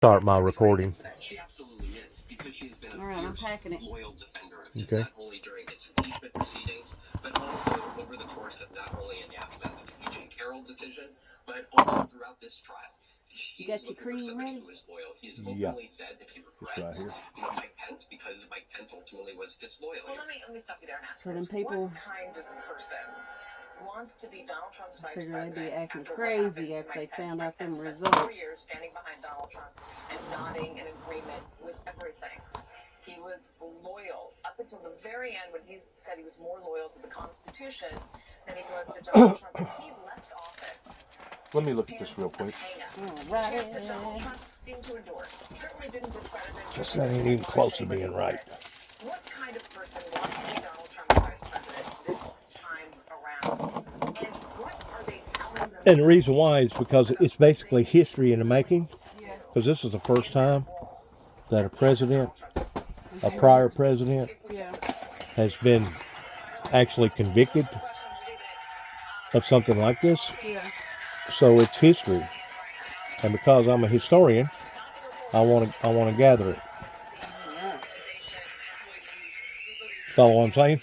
start my recording. She absolutely is, because she's been a I'm fierce, packing it. loyal defender of his, not only during his impeachment proceedings, but also over the course of not only in the aftermath of the E.J. Carroll decision, but also throughout this trial. He is looking for somebody who is loyal. He has openly said that he regrets, Mike Pence, because Mike Pence ultimately was disloyal. Well, let me stop you there and ask so this. then people What kind of person wants to be Donald Trump's vice figure president? they'd be acting after crazy what happened to after they Mike Pence? found out Mike them Pence spent results. 4 years standing behind Donald Trump and nodding in agreement with everything. He was loyal up until the very end, when he said he was more loyal to the Constitution than he was to Donald Trump. And he left office. Let me look at this real quick. Right. That Donald Trump seemed to endorse. Certainly didn't discredit him. Just that ain't even close to being right. What kind of person wants to be Donald Trump's vice president this time around? And what are they telling them? And the reason why is because it's basically history in the making. Because this is the first time that a prior president, has been actually convicted of something like this. So it's history, and because I'm a historian, I want to gather it. Follow what I'm saying?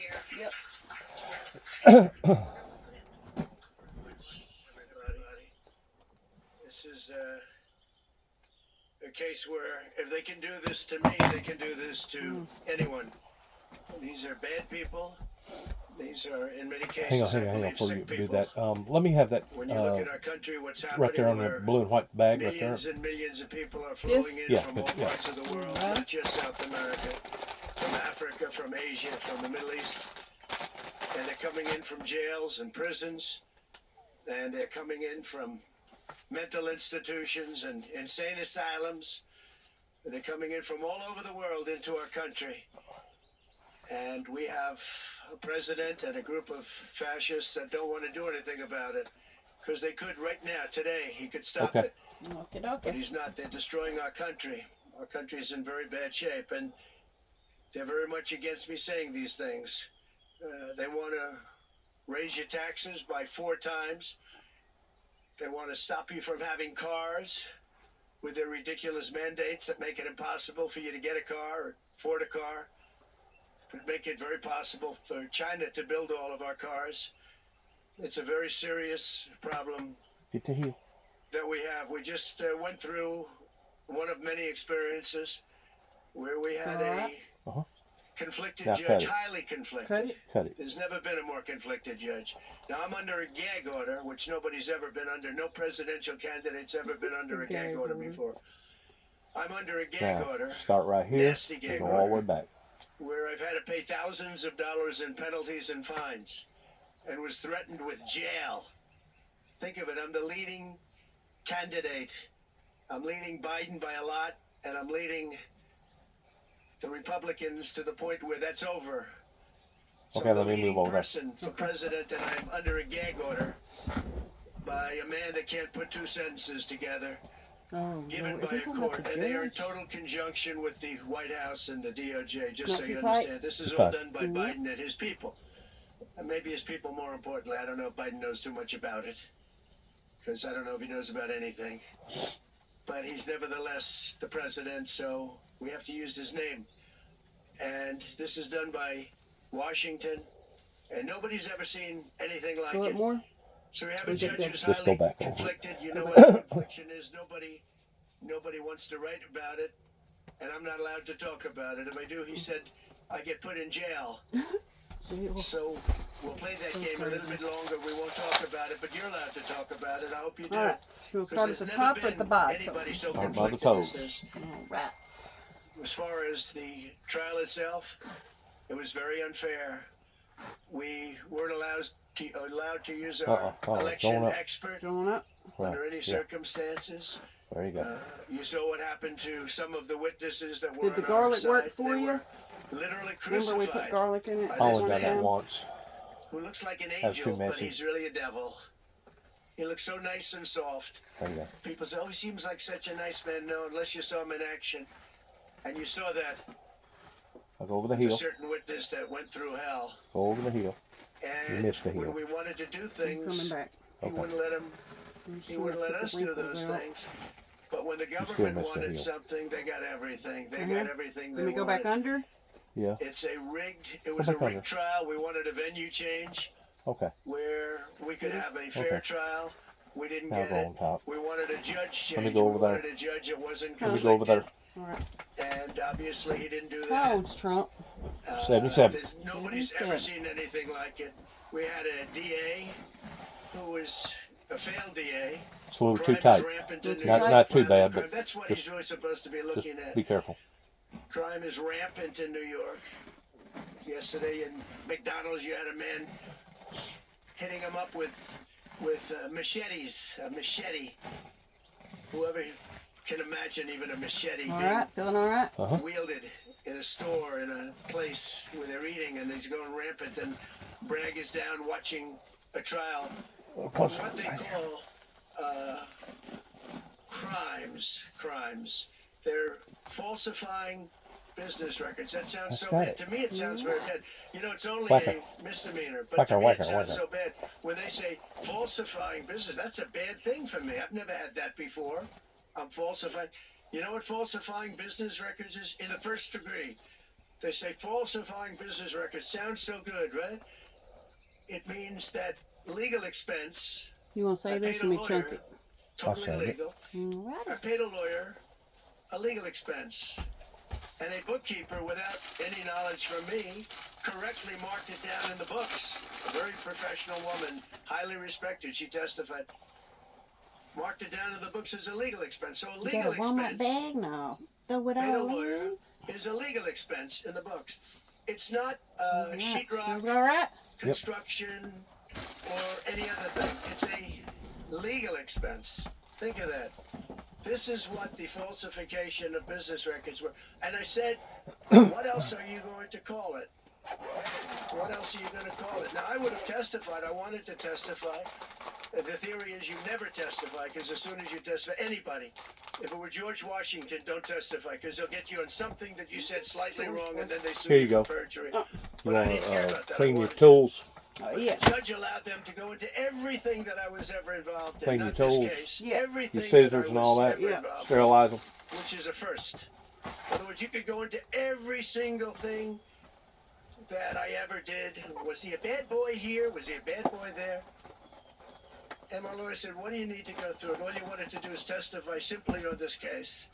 Everybody, this is a case where if they can do this to me, they can do this to anyone. These are bad people. These are, in many cases, Hang on, before you people. do that. Let me have that When you look at our country, what's happening right there on the blue and white bag right there. Millions and millions of people are flowing in from all parts of the world, not just South America, from Africa, from Asia, from the Middle East. And they're coming in from jails and prisons, and they're coming in from mental institutions and insane asylums. And they're coming in from all over the world into our country. And we have a president and a group of fascists that don't want to do anything about it. Because they could right now, today, he could stop it. But he's not. They're destroying our country. Our country is in very bad shape. And they're very much against me saying these things. They want to raise your taxes by 4 times. They want to stop you from having cars with their ridiculous mandates that make it impossible for you to get a car or afford a car. It would make it very possible for China to build all of our cars. It's a very serious problem that we have. We just went through one of many experiences where we had a conflicted judge, highly conflicted. Cut it. There's never been a more conflicted judge. Now, I'm under a gag order, which nobody's ever been under. No presidential candidate's ever been under a gag order before. I'm under a gag order. Start right here Nasty gag and go all the way back. Where I've had to pay thousands of dollars in penalties and fines and was threatened with jail. Think of it, I'm the leading candidate. I'm leading Biden by a lot, and I'm leading the Republicans to the point where that's over. So Okay, let me move over. Person for president, and I'm under a gag order by a man that can't put 2 sentences together. Given by a court, and they are in total conjunction with the White House and the DOJ, just so you understand. This is all done by Biden and his people. And maybe his people more importantly. I don't know if Biden knows too much about it, because I don't know if he knows about anything. But he's nevertheless the president, so we have to use his name. And this is done by Washington, and nobody's ever seen anything like it. So we have a judge who's highly conflicted. You know what the confliction is. Nobody wants to write about it, and I'm not allowed to talk about it. If I do, he said, I get put in jail. So we'll play that game a little bit longer. We won't talk about it, but you're allowed to talk about it. I hope you do. We'll start at the top or at the bottom? Anybody so conflicted as this. As far as the trial itself, it was very unfair. We weren't allowed to use our election expert under any circumstances. There you go. You saw what happened to some of the witnesses that were Did the garlic work for you? Literally crucified. Remember we put garlic in it? I only done that once. Who looks like an angel, but he's really a devil. He looks so nice and soft. There you go. People say, oh, he seems like such a nice man. No, unless you saw him in action. And you saw that. I'll go over the hill. A certain witness that went through hell. Go over the hill. And you missed the hill. When we wanted to do things, he wouldn't let him. He wouldn't let us do those things. But when the government wanted something, they got everything. They got everything they Let me go wanted. back under. Yeah. It was a rigged trial. We wanted a venue change. Okay. Where we could have a fair trial. We didn't Now get go it. on top. We wanted a judge change. Let me go over there. We wanted a judge that wasn't Let me go over there. conflicted. All right. And obviously he didn't do How that. old's Trump? 77. Nobody's ever seen anything like it. We had a DA who was a failed DA. It's a little too Crime is tight. rampant in New Not York. not too Violent bad, crime. but That's what just, he's really supposed to be just looking at. be careful. Crime is rampant in New York. Yesterday in McDonald's, you had a man hitting him up with machetes, a machete. Whoever can imagine even a machete All being right, feeling all right? wielded in a store, in a place where they're eating, and he's going rampant, and Bragg is down watching a trial. What they call crimes. They're falsifying business records. That sounds so bad. To me, it sounds very bad. You know, it's only a misdemeanor, but to me, it sounds so bad. When they say falsifying business, that's a bad thing for me. I've never had that before. I'm falsifying. You know what falsifying business records is? In the first degree. They say falsifying business records. Sounds so good, right? It means that legal expense. You want to say this? Let me chunk it. Totally legal. All I right. paid a lawyer a legal expense. And a bookkeeper, without any knowledge from me, correctly marked it down in the books. A very professional woman, highly respected, she testified. Marked it down in the books as a legal expense. So a legal You got a Walmart expense, bag? No. Throw it paid a all lawyer, in. is a legal expense in the books. It's not All right. sheetrock, Sounds all right? construction, or any other thing. It's a legal expense. Think of that. This is what the falsification of business records were. And I said, what else are you going to call it? What else are you going to call it? Now, I would have testified. I wanted to testify. The theory is you never testify, because as soon as you testify, anybody, if it were George Washington, don't testify, because they'll get you on something that you said slightly wrong, and then they sue Here you you go. for perjury. You But I want didn't care to about that. clean I your wanted tools. Yeah. The judge allowed them to go into everything that I was ever involved in. Clean your Not this tools. case. Yeah. Everything Your scissors that I and all was that. ever involved in, Sterilize them. which is a first. In other words, you could go into every single thing that I ever did. Was he a bad boy here? Was he a bad boy there? And my lawyer said, what do you need to go through? And all you wanted to do is testify simply on this case.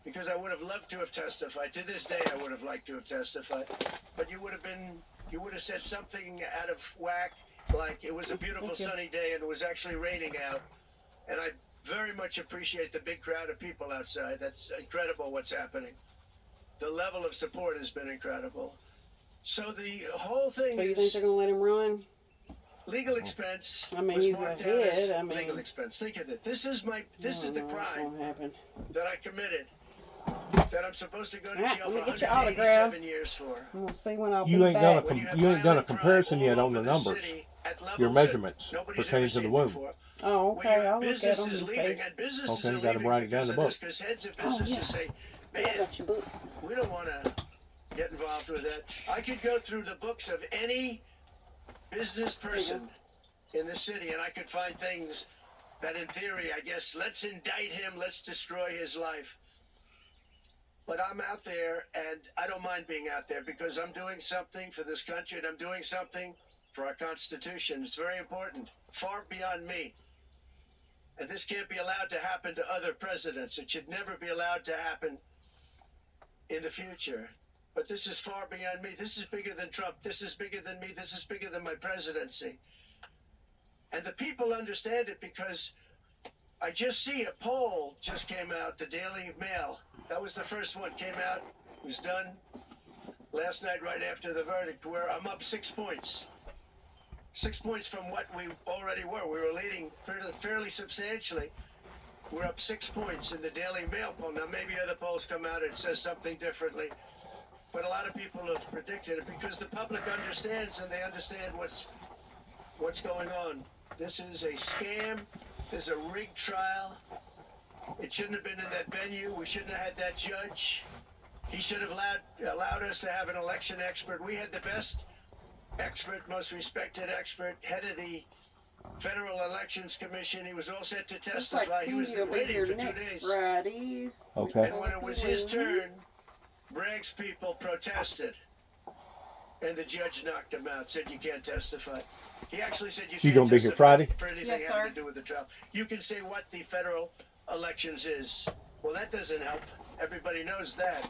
Because I would have loved to have testified. To this day, I would have liked to have testified. But you would have said something out of whack, like it was a beautiful sunny day and it was actually raining out. And I very much appreciate the big crowd of people outside. That's incredible what's happening. The level of support has been incredible. So the whole thing So you think is they're going to let him run? legal expense. I mean, was he's marked ahead. down as I mean, legal expense. Think of it. This is the what's crime going to happen. that I committed. That I'm supposed to go to Alright, jail let for me get your autograph. 187 years for. I'm going to see when I'll You be ain't back. done a When you have you ain't done a violent crime comparison yet all on the over numbers. city at levels Your that measurements nobody's pertaining ever to the seen wound. before. Oh, When okay. you have I'll look at them businesses and leaving, see. and businesses Okay, are you gotta leaving write it down because in the of book. this, because heads of Oh, businesses yeah. say, I man, got your book. we don't want to get involved with that. I could go through the books of any business person in the city, and I could find things that in theory, I guess, let's indict him, let's destroy his life. But I'm out there, and I don't mind being out there because I'm doing something for this country, and I'm doing something for our Constitution. It's very important, far beyond me. And this can't be allowed to happen to other presidents. It should never be allowed to happen in the future. But this is far beyond me. This is bigger than Trump. This is bigger than me. This is bigger than my presidency. And the people understand it because I just see a poll just came out, the Daily Mail. That was the first one, came out, was done last night right after the verdict, where I'm up 6 points. 6 points from what we already were. We were leading fairly substantially. We're up 6 points in the Daily Mail poll. Now, maybe other polls come out and it says something differently. But a lot of people have predicted it because the public understands, and they understand what's going on. This is a scam. This is a rigged trial. It shouldn't have been in that venue. We shouldn't have had that judge. He should have allowed us to have an election expert. We had the best expert, most respected expert, head of the Federal Elections Commission. He was all set to Looks like testify. He was Cindy will be waiting here for 2 next days. Friday. Okay. And when it was his turn, Bragg's people protested. And the judge knocked him out, said you can't testify. He actually said you So you can't gonna be here testify Friday? for anything Yes, having sir. to do with the trial. You can say what the federal elections is. Well, that doesn't help. Everybody knows that.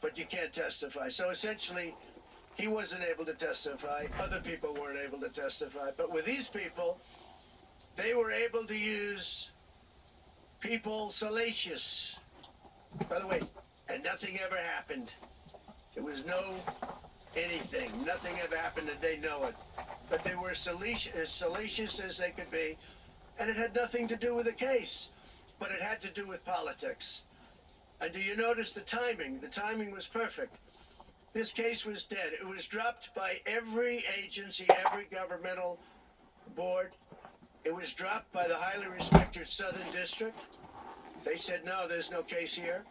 But you can't testify. So essentially, he wasn't able to testify. Other people weren't able to testify. But with these people, they were able to use people salacious. By the way, and nothing ever happened. There was no anything. Nothing ever happened and they know it. But they were as salacious as they could be. And it had nothing to do with the case. But it had to do with politics. And do you notice the timing? The timing was perfect. This case was dead. It was dropped by every agency, every governmental board. It was dropped by the highly respected Southern District. They said, no, there's no case here.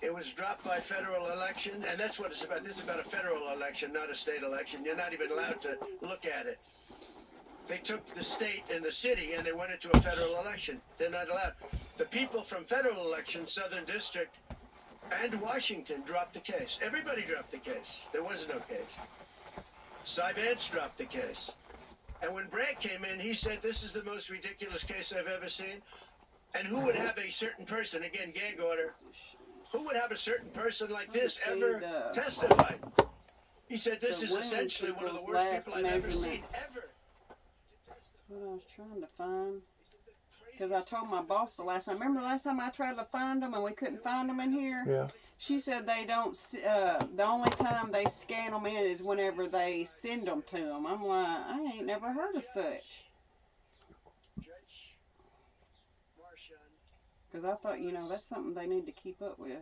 It was dropped by federal election, and that's what it's about. This is about a federal election, not a state election. You're not even allowed to look at it. They took the state and the city, and they went into a federal election. They're not allowed. The people from federal election, Southern District, and Washington dropped the case. Everybody dropped the case. There was no case. Cy Vance dropped the case. And when Bragg came in, he said, this is the most ridiculous case I've ever seen. And who would have a certain person, again, gag order, who would have a certain person like this ever testify? He said, this is essentially one of the worst people I've ever seen, ever. What I was trying to find. Because I told my boss the last time. Remember the last time I tried to find them and we couldn't find them in here? Yeah. She said they don't, the only time they scan them in is whenever they send them to them. I'm like, I ain't never heard of such. Because I thought, you know, that's something they need to keep up with.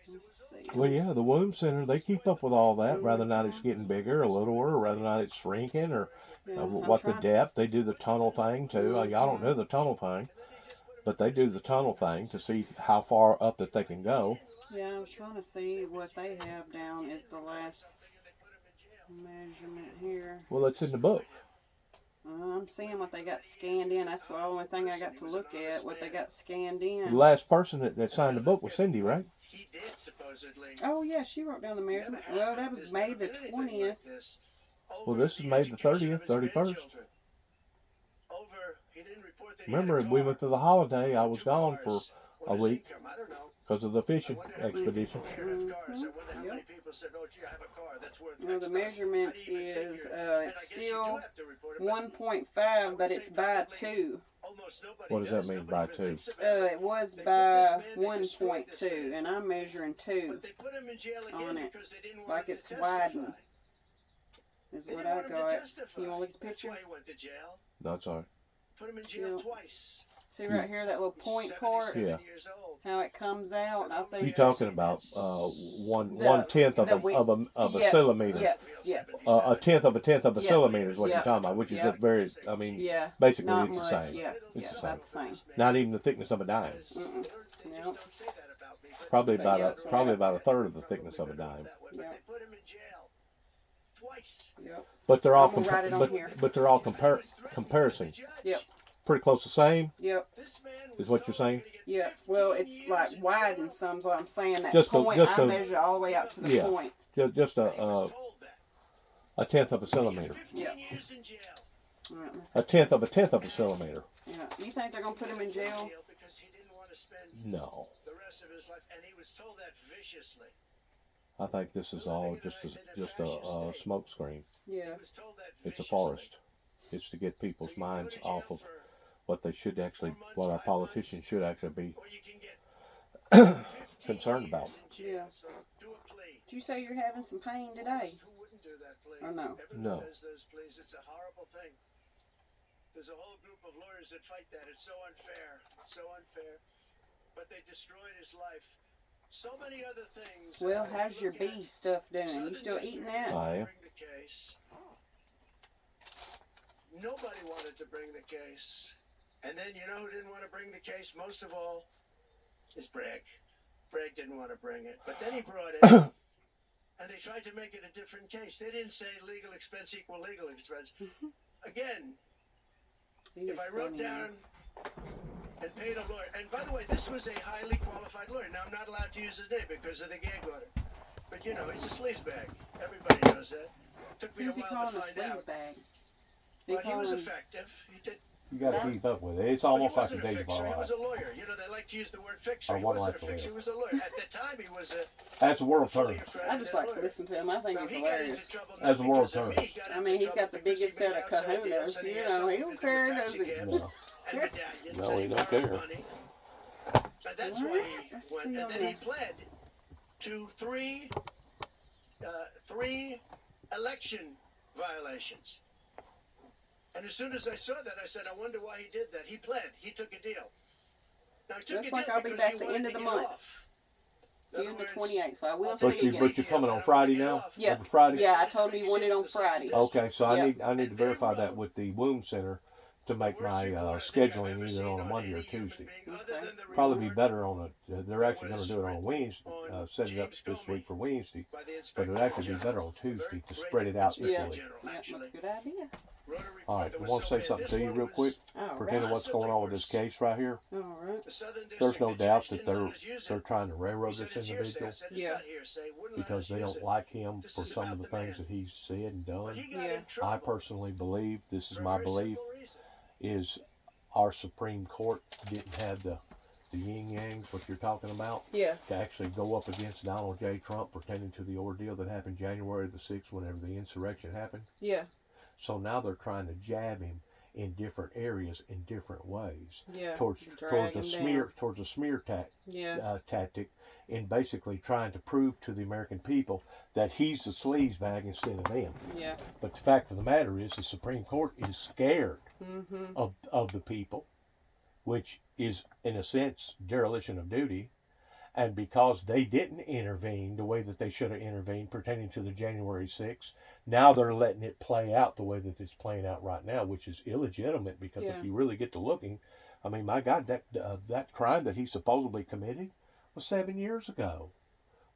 Let's see. Well, yeah, the womb center, they keep up with all that, whether or not it's getting bigger or littler, or whether or not it's shrinking, or what the depth. They do the tunnel thing, too. Y'all don't know the tunnel thing, but they do the tunnel thing to see how far up that they can go. Yeah, I was trying to see what they have down is the last measurement here. Well, it's in the book. I'm seeing what they got scanned in. That's the only thing I got to look at, what they got scanned in. The last person that signed the book was Cindy, right? He did, supposedly. Oh, yeah, she wrote down the measurement. Well, that was May the 20th. Well, this is May the 30th, 31st. Remember, we went to the holiday. I was gone for a week because of the fishing expedition. Well, the measurement is, it's still 1.5, but it's by 2. What does that mean by 2? It was by 1.2, and I'm measuring 2 on it, like it's widened. Is what I got. You want to look at the picture? No, it's all right. Put him in jail twice. See right here, that little point part? Yeah. How it comes out? I think You're talking about one tenth of a centimeter. Yeah. A tenth of a centimeter is what you're talking about, which is a very, I mean, basically Not it's much. the same. Yeah. It's the About the same. Not even the thickness of a dime. Nope. Probably But yeah, about a third of the thickness of a dime. Yep. Yep. But they're all I'm gonna write it on here. but they're all comparison. Yep. Pretty close to the same. Yep. Is what you're saying? Yeah. Well, it's like widened some, is what I'm saying. That Just point, just I measure all the way out to the point. Just a tenth of a centimeter. Yeah. A tenth of a centimeter. Yeah. You think they're gonna put him in jail? No. The rest of his life, and he was told that viciously. I think this is all just a smoke screen. Yeah. It's a forest. It's to get people's minds off of what they should actually, what our politicians should actually be concerned about. Yeah. Did you say you're having some pain today? Or no? No. It's a horrible thing. There's a whole group of lawyers that fight that. It's so unfair. It's so unfair. But they destroyed his life. So many other things. Well, how's your bee stuff doing? You still eating that? I am. Nobody wanted to bring the case. And then you know who didn't want to bring the case most of all? Is Bragg. Bragg didn't want to bring it. But then he brought it. And they tried to make it a different case. They didn't say legal expense equal legal expense. again, He if was I wrote funny. down and paid a lawyer, and by the way, this was a highly qualified lawyer. Now, I'm not allowed to use his name because of the gag order. But, you know, he's a sleazebag. Everybody knows that. Took me Who's a he while calling to a find out. sleazebag? Well, he was effective. He did. You got to keep up with it. It's But he almost like the wasn't a days of fixer. our He life. was a lawyer. You know, they like to use the word fixer. Or He one wasn't a life to fixer. live. He was a lawyer. At the time, he was a As the world fully turns. accredited I just like to lawyer. listen to him. I think Now, he's he got hilarious. into trouble As the not world because of turns. me. He got I into mean, he's trouble got the because he biggest made set of outside deals kahunas. and he You had know, something he to don't do care, with does he? taxi cabs No. and medallions, No, and he don't borrowed care. money. And that's why he Let's went. see And on then he the- pled to three election violations. And as soon as I saw that, I said, I wonder why he did that. He pled. He took a deal. Now, he took Looks a like deal I'll be because back he the wanted end of to the get month. off. In other June the words, 28th, so I will I'll see But you you, again. but you're coming on Friday now? Yeah. Every Friday? Yeah, I told him he wanted on Friday. Okay, so Yeah. I need to verify that with the womb center to make my scheduling either on a Monday or Tuesday. Okay. Probably be better on a. They're actually going to do it on Wednesday. Set it up this week for Wednesday, but it'd actually be better on Tuesday to spread it out Yeah. equally. Yeah, that's a good idea. All right, I want to say something to you real quick. All Pertaining to right. what's going on with this case right here. All right. There's no doubt that they're trying to railroad this individual Yeah. because they don't like him for some of the things that he's said and done. Yeah. I personally believe, this is my belief, is our Supreme Court didn't have the yin yangs, what you're talking about, Yeah. to actually go up against Donald J. Trump pertaining to the ordeal that happened January the 6th whenever the insurrection happened. Yeah. So now they're trying to jab him in different areas in different ways Yeah. towards Drag him a smear Yeah. tactic in basically trying to prove to the American people that he's the sleazebag instead of them. Yeah. But the fact of the matter is the Supreme Court is scared Mm-hmm. of the people, which is in a sense dereliction of duty. And because they didn't intervene the way that they should have intervened pertaining to the January 6th, now they're letting it play out the way that it's playing out right now, which is illegitimate because Yeah. if you really get to looking, I mean, my God, that crime that he supposedly committed was 7 years ago.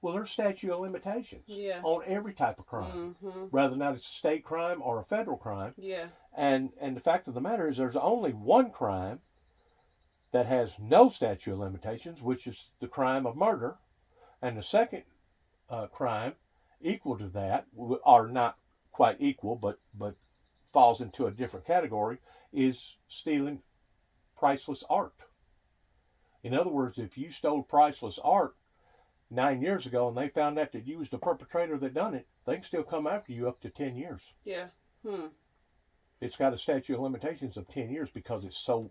Well, there's statute of limitations Yeah. on every type of crime, Mm-hmm. rather not it's a state crime or a federal crime. Yeah. And the fact of the matter is there's only one crime that has no statute of limitations, which is the crime of murder. And the second crime equal to that, are not quite equal, but falls into a different category, is stealing priceless art. In other words, if you stole priceless art 9 years ago and they found out that you was the perpetrator that done it, they can still come after you up to 10 years. Yeah. Hmm. It's got a statute of limitations of 10 years because it's so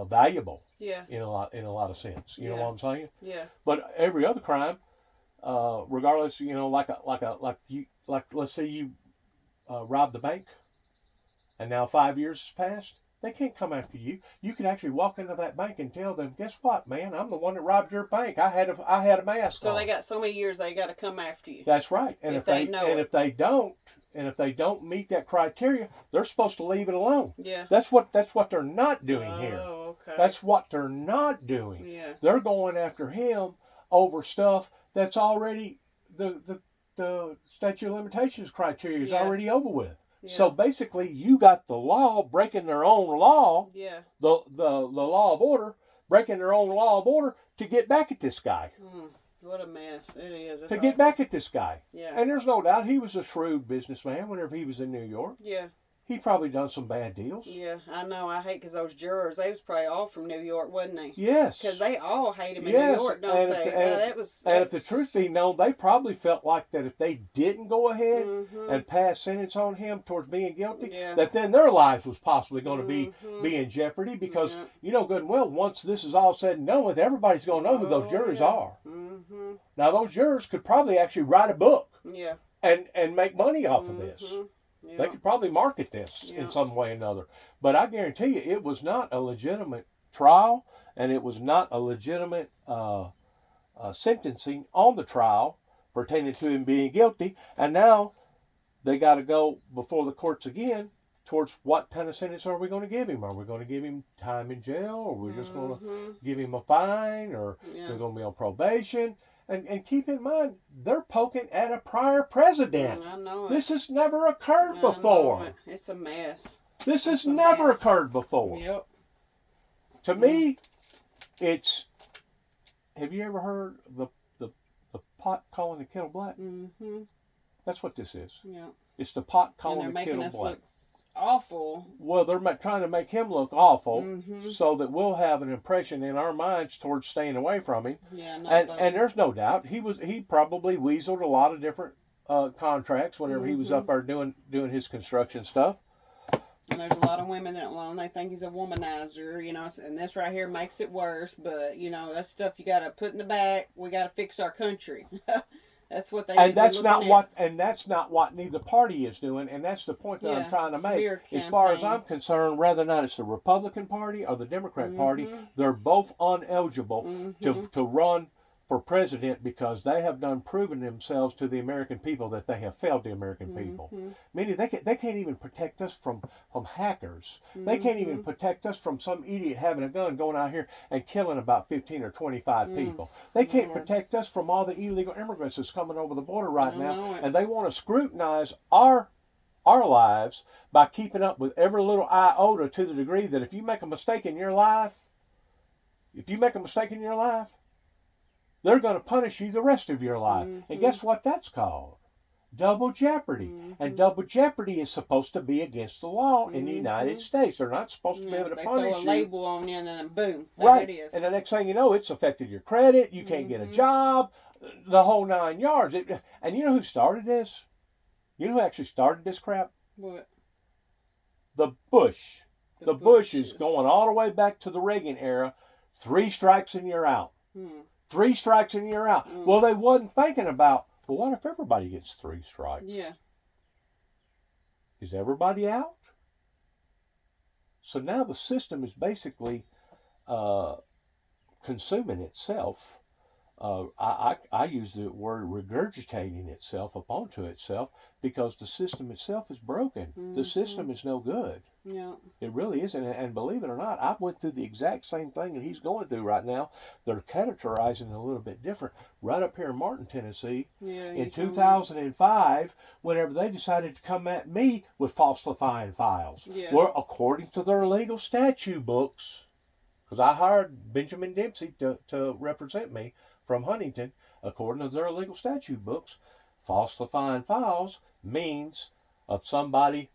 valuable. Yeah. In a lot of sense. You know Yeah. what I'm saying? Yeah. But every other crime, regardless, you know, like let's say you robbed the bank, and now 5 years has passed. They can't come after you. You can actually walk into that bank and tell them, "Guess what, man? I'm the one that robbed your bank. I had a mask So on." they got so many years they got to come after you. That's right. And If they know it. if they don't meet that criteria, they're supposed to leave it alone. Yeah. That's what they're not doing here. Oh, okay. That's what they're not doing. Yeah. They're going after him over stuff that's already the statute of limitations criteria is Yeah. already over with. Yeah. So basically, you got the law breaking their own law, Yeah. the law of order breaking their own law of order to get back at this guy. What a mess it is. It's To get back at this guy. Yeah. And there's no doubt he was a shrewd businessman whenever he was in New York. Yeah. He probably done some bad deals. Yeah. I know. I hate because those jurors, they was probably all from New York, wasn't they? Yes. Because they all hate him in Yes, New York, don't and they? if the truth be known, they probably felt like that if they didn't go ahead Mhm. and pass sentence on him towards being guilty, Yeah. that then their lives was possibly going to Mhm. be in jeopardy because Yeah. you know good and well once this is all said and done with, everybody's going to know who those juries are. Mm-hmm. Now those jurors could probably actually write a book Yeah. and make money off of this. Mhm. Yeah. They could probably market this Yeah. in some way or another. But I guarantee you, it was not a legitimate trial, and it was not a legitimate sentencing on the trial pertaining to him being guilty. And now they got to go before the courts again towards what kind of sentence are we going to give him? Are we going to give him time in jail, or we're just going to give him a fine, or Yeah. they're going to be on probation? And keep in mind, they're poking at a prior president. I know it. This has never occurred before. It's a mess. This has never occurred before. Yep. To me, it's. Have you ever heard the pot calling the kettle black? Mm-hmm. That's what this is. Yeah. It's the pot calling and the they're kettle making us black. look awful. Well, they're trying to make him look awful, Mm-hmm. so that we'll have an impression in our minds towards staying away from him. Yeah. And there's no doubt he probably weaseled a lot of different contracts whenever he was up there doing his construction stuff. And there's a lot of women that, well, they think he's a womanizer, you know, and this right here makes it worse. But, you know, that's stuff you got to put in the back. We got to fix our country. That's what they. And that's not what neither party is doing. And that's the point that I'm trying to make. As far as I'm concerned, whether or not it's the Republican Party or the Democrat Party, they're both ineligible to run for president because they have done proven themselves to the American people that they have failed the American people. Meaning they can't even protect us from hackers. They can't even protect us from some idiot having a gun going out here and killing about 15 or 25 people. They can't protect us from all the illegal immigrants that's coming over the border right now. And they want to scrutinize our lives by keeping up with every little iota to the degree that if you make a mistake in your life, they're going to punish you the rest of your life. And guess what that's called? Double jeopardy. And double jeopardy is supposed to be against the law in the United States. They're not supposed to be able to punish you. They throw a label on you and then boom, right. It is. And the next thing you know, it's affected your credit. You can't get a job. The whole 9 yards. And you know who started this? You know who actually started this crap? What? The Bush. The Bush is going all the way back to the Reagan era. 3 strikes and you're out. 3 strikes and you're out. Well, they wasn't thinking about, well, what if everybody gets 3 strikes? Yeah. Is everybody out? So now the system is basically consuming itself. I use the word regurgitating itself upon itself because the system itself is broken. The system is no good. Yeah. It really isn't. And believe it or not, I went through the exact same thing that he's going through right now. They're categorizing it a little bit different. Right up here in Martin, Tennessee, in 2005, whenever they decided to come at me with falsifying files. Well, according to their legal statute books, because I hired Benjamin Dempsey to represent me from Huntington, according to their legal statute books, falsifying files means of somebody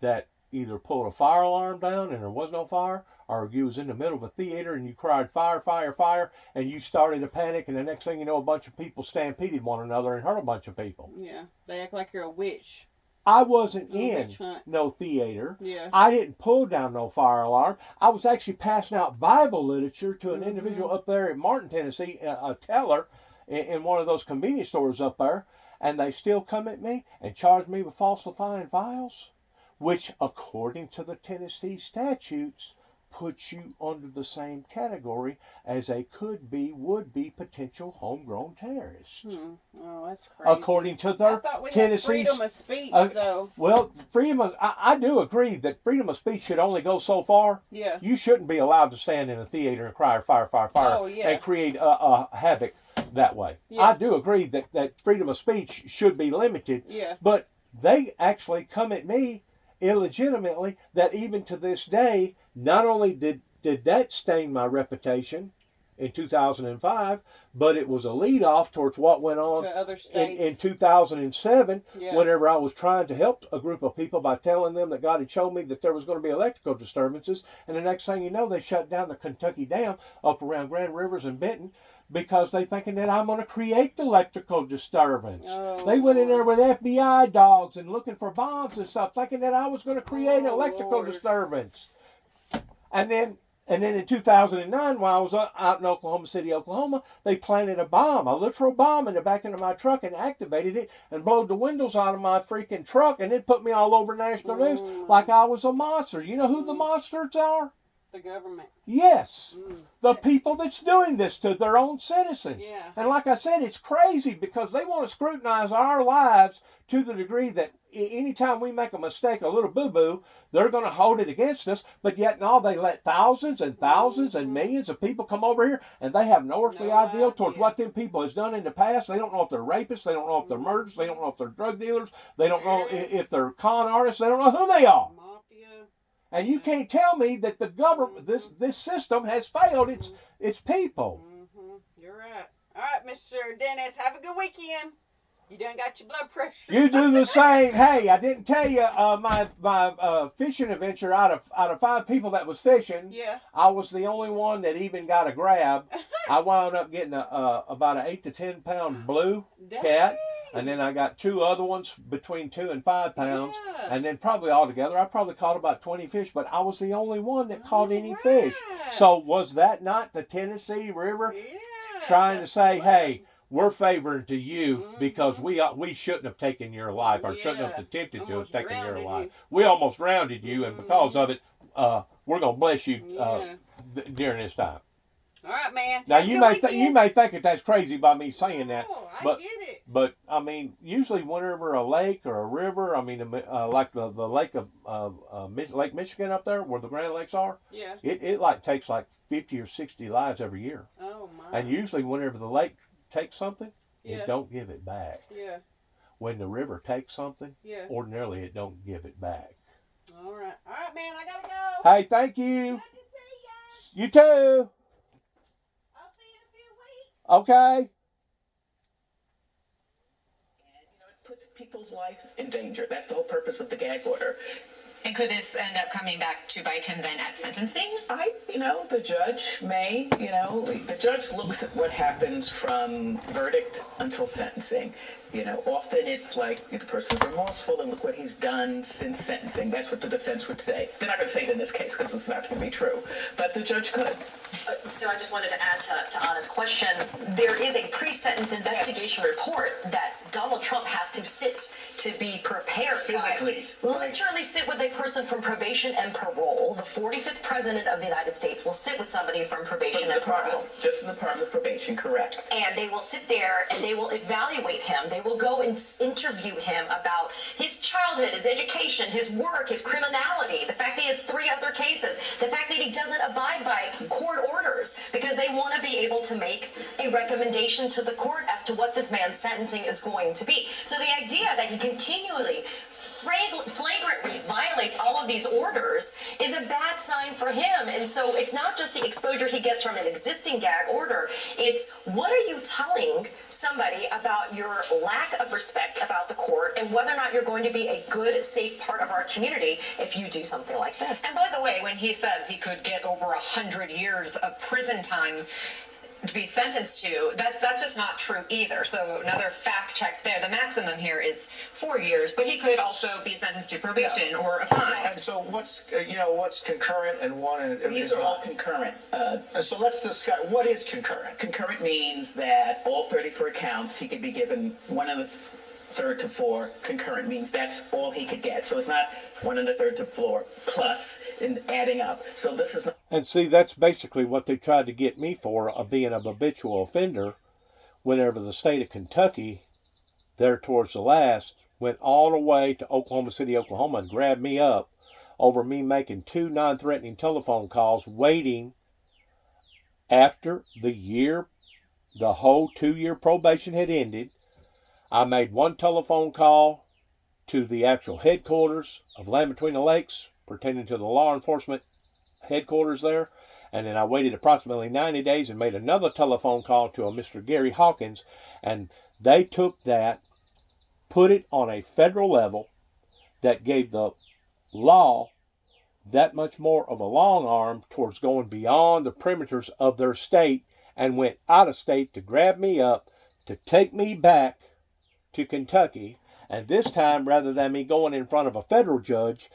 that either pulled a fire alarm down and there was no fire, or you was in the middle of a theater and you cried fire, fire, fire, and you started a panic, and the next thing you know, a bunch of people stampeded one another and hurt a bunch of people. Yeah, they act like you're a witch. I wasn't in no theater. Yeah. I didn't pull down no fire alarm. I was actually passing out Bible literature to an individual up there in Martin, Tennessee, a teller in one of those convenience stores up there, and they still come at me and charge me with falsifying files, which, according to the Tennessee statutes, puts you under the same category as a would-be potential homegrown terrorist. Oh, that's crazy. According to their Tennessee freedom of speech, though. Well, I do agree that freedom of speech should only go so far. Yeah. You shouldn't be allowed to stand in a theater and cry fire, fire, fire, and create a havoc that way. Yeah. I do agree that freedom of speech should be limited. Yeah. But they actually come at me illegitimately, that even to this day, not only did that stain my reputation in 2005, but it was a lead off towards what went on to other states. In 2007, whenever I was trying to help a group of people by telling them that God had showed me that there was going to be electrical disturbances, and the next thing you know, they shut down the Kentucky Dam up around Grand Rivers and Benton, because they thinking that I'm going to create the electrical disturbance. They went in there with FBI dogs and looking for bombs and stuff, thinking that I was going to create electrical disturbance. And then in 2009, while I was out in Oklahoma City, Oklahoma, they planted a bomb, a literal bomb, in the back of my truck and activated it and blowed the windows out of my freaking truck, and it put me all over national news like I was a monster. You know who the monsters are? The government. Yes. The people that's doing this to their own citizens. Yeah. And like I said, it's crazy because they want to scrutinize our lives to the degree that anytime we make a mistake, a little boo-boo, they're going to hold it against us. But yet and all, they let thousands and thousands and millions of people come over here, and they have no earthly idea towards what them people has done in the past. They don't know if they're rapists. They don't know if they're murderers. They don't know if they're drug dealers. They don't know if they're con artists. They don't know who they are. And you can't tell me that the government, this system has failed its people. You're right. All right, Mr. Dennis, have a good weekend. You done got your blood pressure. You do the same. Hey, I didn't tell you my fishing adventure. Out of 5 people that was fishing, I was the only one that even got a grab. I wound up getting about an 8 to 10 pound blue cat, and then I got 2 other ones between 2 and 5 pounds, and then probably altogether I probably caught about 20 fish. But I was the only one that caught any fish. So was that not the Tennessee River trying to say, hey, we're favoring to you because we shouldn't have taken your life, or shouldn't have attempted to have taken your life. We almost drowned you, and because of it, we're gonna bless you during this time. All right, man. Now you may think that that's crazy by me saying that, but I get it. But I mean, usually whenever a lake or a river, I mean, like the lake of Lake Michigan up there, where the Grand Lakes are, it like takes like 50 or 60 lives every year. Oh my! And usually whenever the lake takes something, it don't give it back. Yeah. When the river takes something, ordinarily it don't give it back. All right, man. I gotta go. Hey, thank you. Glad to see ya. You too. I'll see you in a few weeks. Okay. And it puts people's lives in danger. That's the whole purpose of the gag order. And could this end up coming back to bite him then at sentencing? The judge may, the judge looks at what happens from verdict until sentencing. Often it's like the person's remorseful and look what he's done since sentencing. That's what the defense would say. They're not going to say it in this case because it's not going to be true. But the judge could. So I just wanted to add to Anna's question. There is a pre-sentence investigation report that Donald Trump has to sit to be prepared physically. Literally sit with a person from probation and parole. The 45th president of the United States will sit with somebody from probation and parole. Just in the Department of Probation, correct. And they will sit there and they will evaluate him. They will go and interview him about his childhood, his education, his work, his criminality, the fact that he has 3 other cases, the fact that he doesn't abide by court orders, because they want to be able to make a recommendation to the court as to what this man's sentencing is going to be. So the idea that he continually flagrantly violates all of these orders is a bad sign for him. And so it's not just the exposure he gets from an existing gag order, it's what are you telling somebody about your lack of respect about the court and whether or not you're going to be a good, safe part of our community if you do something like this. And by the way, when he says he could get over 100 years of prison time to be sentenced to, that's just not true either. So another fact check there. The maximum here is 4 years, but he could also be sentenced to probation or a fine. And so what's concurrent and one These are all concurrent. So let's discuss what is concurrent. Concurrent means that all 34 counts he could be given 1 1/3 to 4. Concurrent means that's all he could get. So it's not 1 1/3 to 4 plus in adding up. So this is not. And see, that's basically what they tried to get me for, of being a habitual offender. Whenever the state of Kentucky, there towards the last, went all the way to Oklahoma City, Oklahoma, and grabbed me up over me making 2 non-threatening telephone calls, waiting after the whole 2-year probation had ended. I made 1 telephone call to the actual headquarters of Land Between the Lakes, pertaining to the law enforcement headquarters there. And then I waited approximately 90 days and made another telephone call to a Mr. Gary Hawkins. And they took that, put it on a federal level that gave the law that much more of a long arm towards going beyond the perimeters of their state, and went out of state to grab me up, to take me back to Kentucky. And this time, rather than me going in front of a federal judge,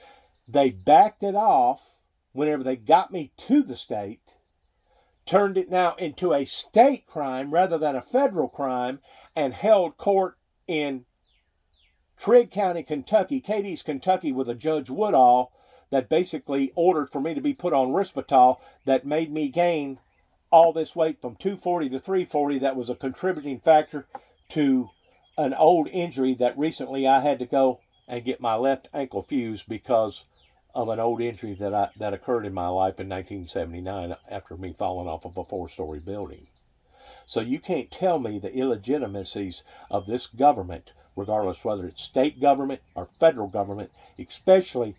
they backed it off whenever they got me to the state, turned it now into a state crime rather than a federal crime, and held court in Trigg County, Kentucky, Cadiz, Kentucky, with a Judge Woodall that basically ordered for me to be put on Risperdal, that made me gain all this weight from 240 to 340. That was a contributing factor to an old injury that recently I had to go and get my left ankle fused because of an old injury that occurred in my life in 1979 after me falling off of a 4-story building. So you can't tell me the illegitimacies of this government, regardless whether it's state government or federal government, especially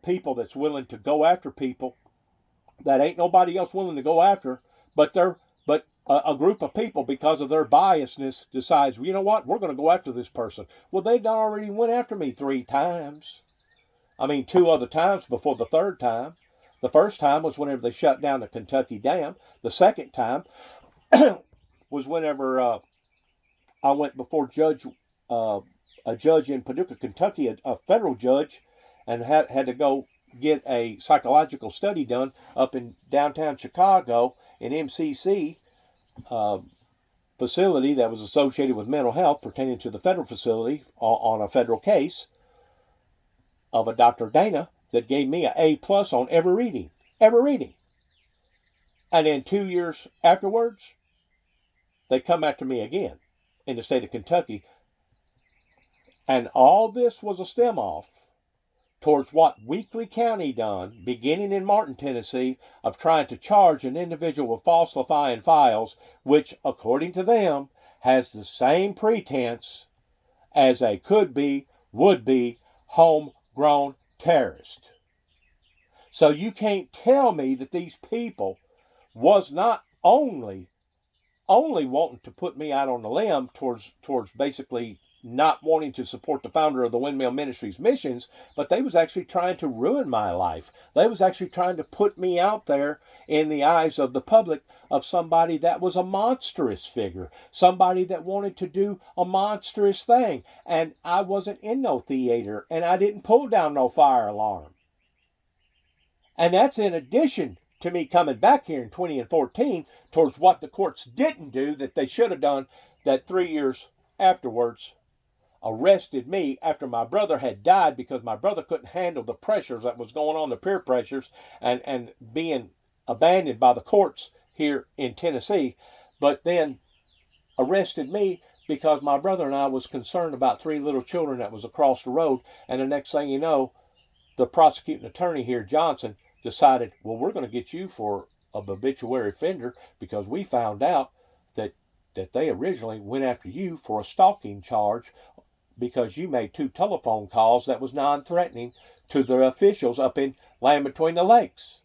people that's willing to go after people that ain't nobody else willing to go after, but a group of people, because of their biasness, decides, well, you know what, we're going to go after this person. Well, they already went after me 3 times. I mean, 2 other times before the 3rd time. The first time was whenever they shut down the Kentucky Dam. The second time was whenever I went before a judge in Paducah, Kentucky, a federal judge, and had to go get a psychological study done up in downtown Chicago in MCC facility that was associated with mental health pertaining to the federal facility on a federal case of a Dr. Dana that gave me an A+ on every reading. And then 2 years afterwards, they come after me again in the state of Kentucky. And all this was a stem off towards what Weakley County done, beginning in Martin, Tennessee, of trying to charge an individual with falsifying files, which, according to them, has the same pretense as a could-be, would-be, homegrown terrorist. So you can't tell me that these people was not only wanting to put me out on the limb towards basically not wanting to support the founder of the Windmill Ministries missions, but they was actually trying to ruin my life. They was actually trying to put me out there in the eyes of the public of somebody that was a monstrous figure, somebody that wanted to do a monstrous thing. And I wasn't in no theater, and I didn't pull down no fire alarm. And that's in addition to me coming back here in 2014 towards what the courts didn't do that they should have done, that 3 years afterwards arrested me after my brother had died, because my brother couldn't handle the pressures that was going on, the peer pressures, and being abandoned by the courts here in Tennessee, but then arrested me because my brother and I was concerned about 3 little children that was across the road. And the next thing you know, the prosecuting attorney here, Johnson, decided, well, we're going to get you for a habitual offender because we found out that they originally went after you for a stalking charge because you made 2 telephone calls that was non-threatening to the officials up in Land Between the Lakes.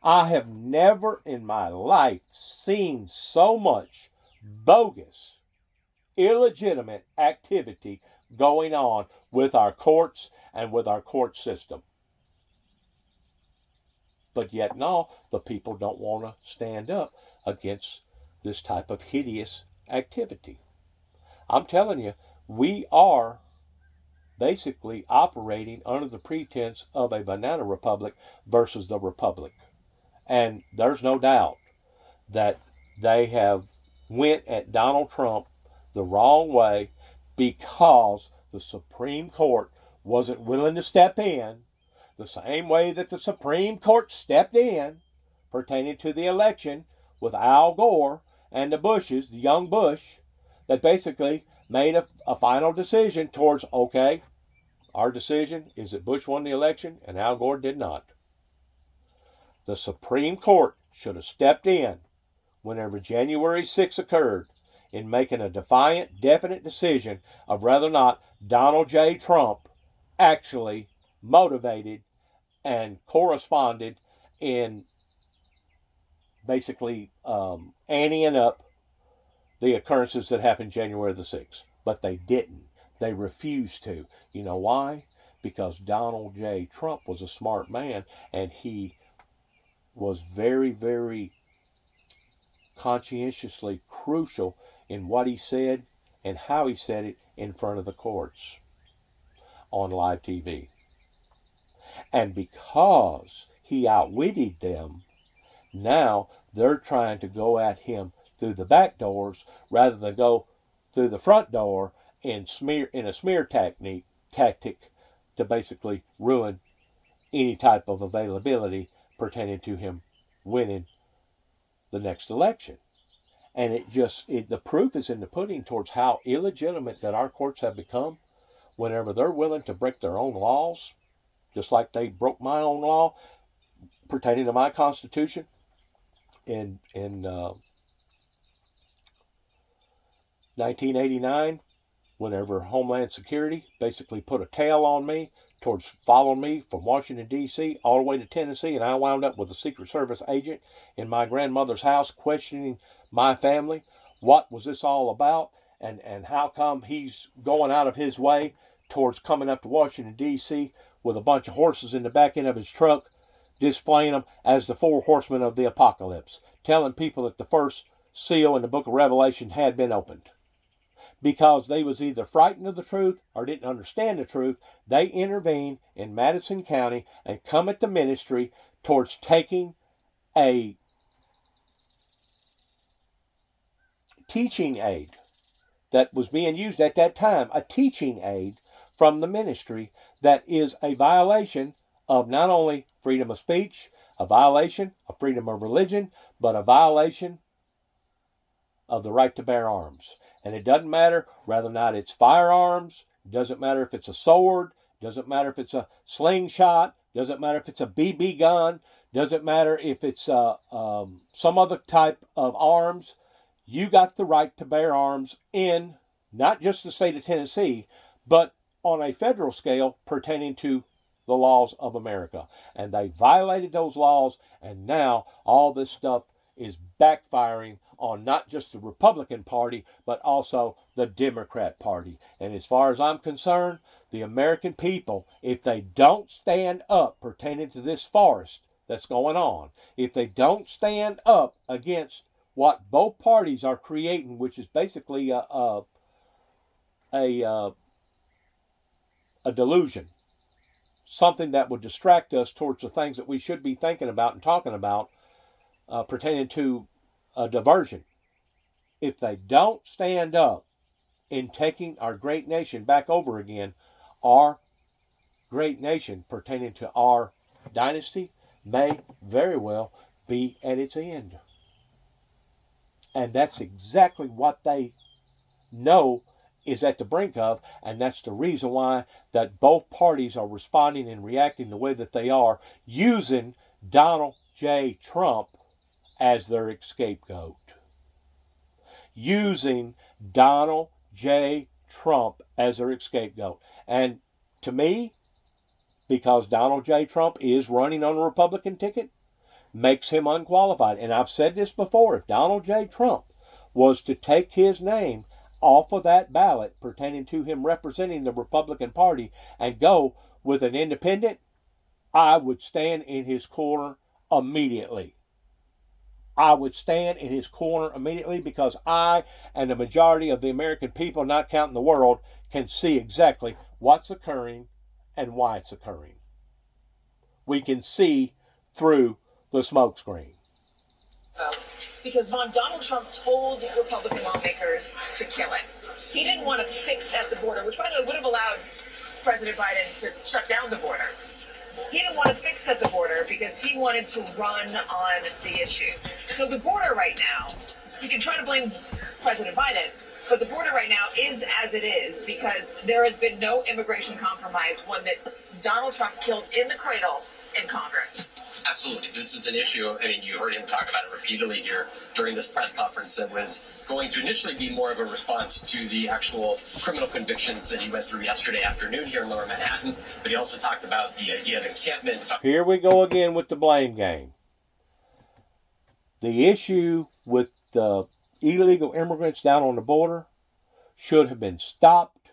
I have never in my life seen so much bogus, illegitimate activity going on with our courts and with our court system. But yet no, the people don't want to stand up against this type of hideous activity. I'm telling you, we are basically operating under the pretense of a banana republic versus the republic. And there's no doubt that they have went at Donald Trump the wrong way because the Supreme Court wasn't willing to step in the same way that the Supreme Court stepped in pertaining to the election with Al Gore and the Bushes, the young Bush, that basically made a final decision towards, okay, our decision is that Bush won the election and Al Gore did not. The Supreme Court should have stepped in whenever January 6 occurred in making a defiant, definite decision of whether or not Donald J. Trump actually motivated and corresponded in basically anteing up the occurrences that happened January the 6th. But they didn't. They refused to. You know why? Because Donald J. Trump was a smart man, and he was very, very conscientiously crucial in what he said and how he said it in front of the courts on live TV. And because he outwitted them, now they're trying to go at him through the back doors rather than go through the front door in a smear tactic to basically ruin any type of availability pertaining to him winning the next election. And the proof is in the pudding towards how illegitimate that our courts have become whenever they're willing to break their own laws, just like they broke my own law pertaining to my Constitution in 1989, whenever Homeland Security basically put a tail on me towards following me from Washington, D.C. all the way to Tennessee, and I wound up with a Secret Service agent in my grandmother's house questioning my family. What was this all about? And how come he's going out of his way towards coming up to Washington, D.C. with a bunch of horses in the back end of his truck, displaying them as the 4 horsemen of the apocalypse, telling people that the first seal in the book of Revelation had been opened. Because they was either frightened of the truth or didn't understand the truth, they intervened in Madison County and come at the ministry towards taking a teaching aid that was being used at that time, a teaching aid from the ministry that is a violation of not only freedom of speech, a violation of freedom of religion, but a violation of the right to bear arms. And it doesn't matter whether or not it's firearms, doesn't matter if it's a sword, doesn't matter if it's a slingshot, doesn't matter if it's a BB gun, doesn't matter if it's some other type of arms. You got the right to bear arms in not just the state of Tennessee, but on a federal scale pertaining to the laws of America. And they violated those laws, and now all this stuff is backfiring on not just the Republican Party, but also the Democrat Party. And as far as I'm concerned, the American people, if they don't stand up pertaining to this farce that's going on, if they don't stand up against what both parties are creating, which is basically a delusion, something that would distract us towards the things that we should be thinking about and talking about, pertaining to a diversion. If they don't stand up in taking our great nation back over again, our great nation pertaining to our dynasty may very well be at its end. And that's exactly what they know is at the brink of, and that's the reason why that both parties are responding and reacting the way that they are, using Donald J. Trump as their scapegoat. Using Donald J. Trump as their scapegoat. And to me, because Donald J. Trump is running on a Republican ticket, makes him unqualified. And I've said this before, if Donald J. Trump was to take his name off of that ballot pertaining to him representing the Republican Party and go with an independent, I would stand in his corner immediately. I would stand in his corner immediately, because I and the majority of the American people, not counting the world, can see exactly what's occurring and why it's occurring. We can see through the smokescreen. Because Donald Trump told Republican lawmakers to kill it. He didn't want to fix at the border, which, by the way, would have allowed President Biden to shut down the border. He didn't want to fix at the border because he wanted to run on the issue. So the border right now, you can try to blame President Biden, but the border right now is as it is because there has been no immigration compromise, one that Donald Trump killed in the cradle in Congress. Absolutely. This is an issue. I mean, you heard him talk about it repeatedly here during this press conference that was going to initially be more of a response to the actual criminal convictions that he went through yesterday afternoon here in Lower Manhattan. But he also talked about the idea of encampments. Here we go again with the blame game. The issue with the illegal immigrants down on the border should have been stopped,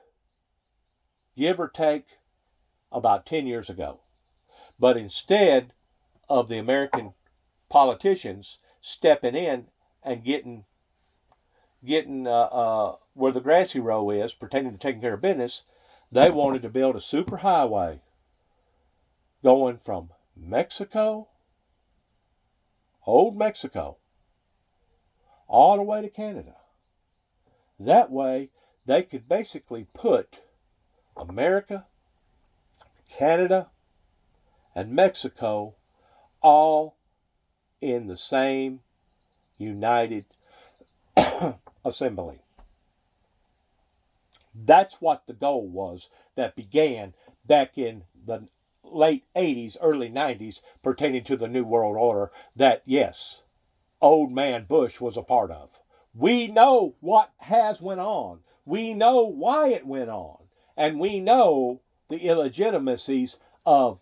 give or take, about 10 years ago. But instead of the American politicians stepping in and getting where the grassy row is, pertaining to taking care of business, they wanted to build a super highway going from Mexico, old Mexico, all the way to Canada. That way, they could basically put America, Canada, and Mexico all in the same united assembly. That's what the goal was that began back in the late 80s, early 90s, pertaining to the New World Order, that, yes, old man Bush was a part of. We know what has went on. We know why it went on. And we know the illegitimacies of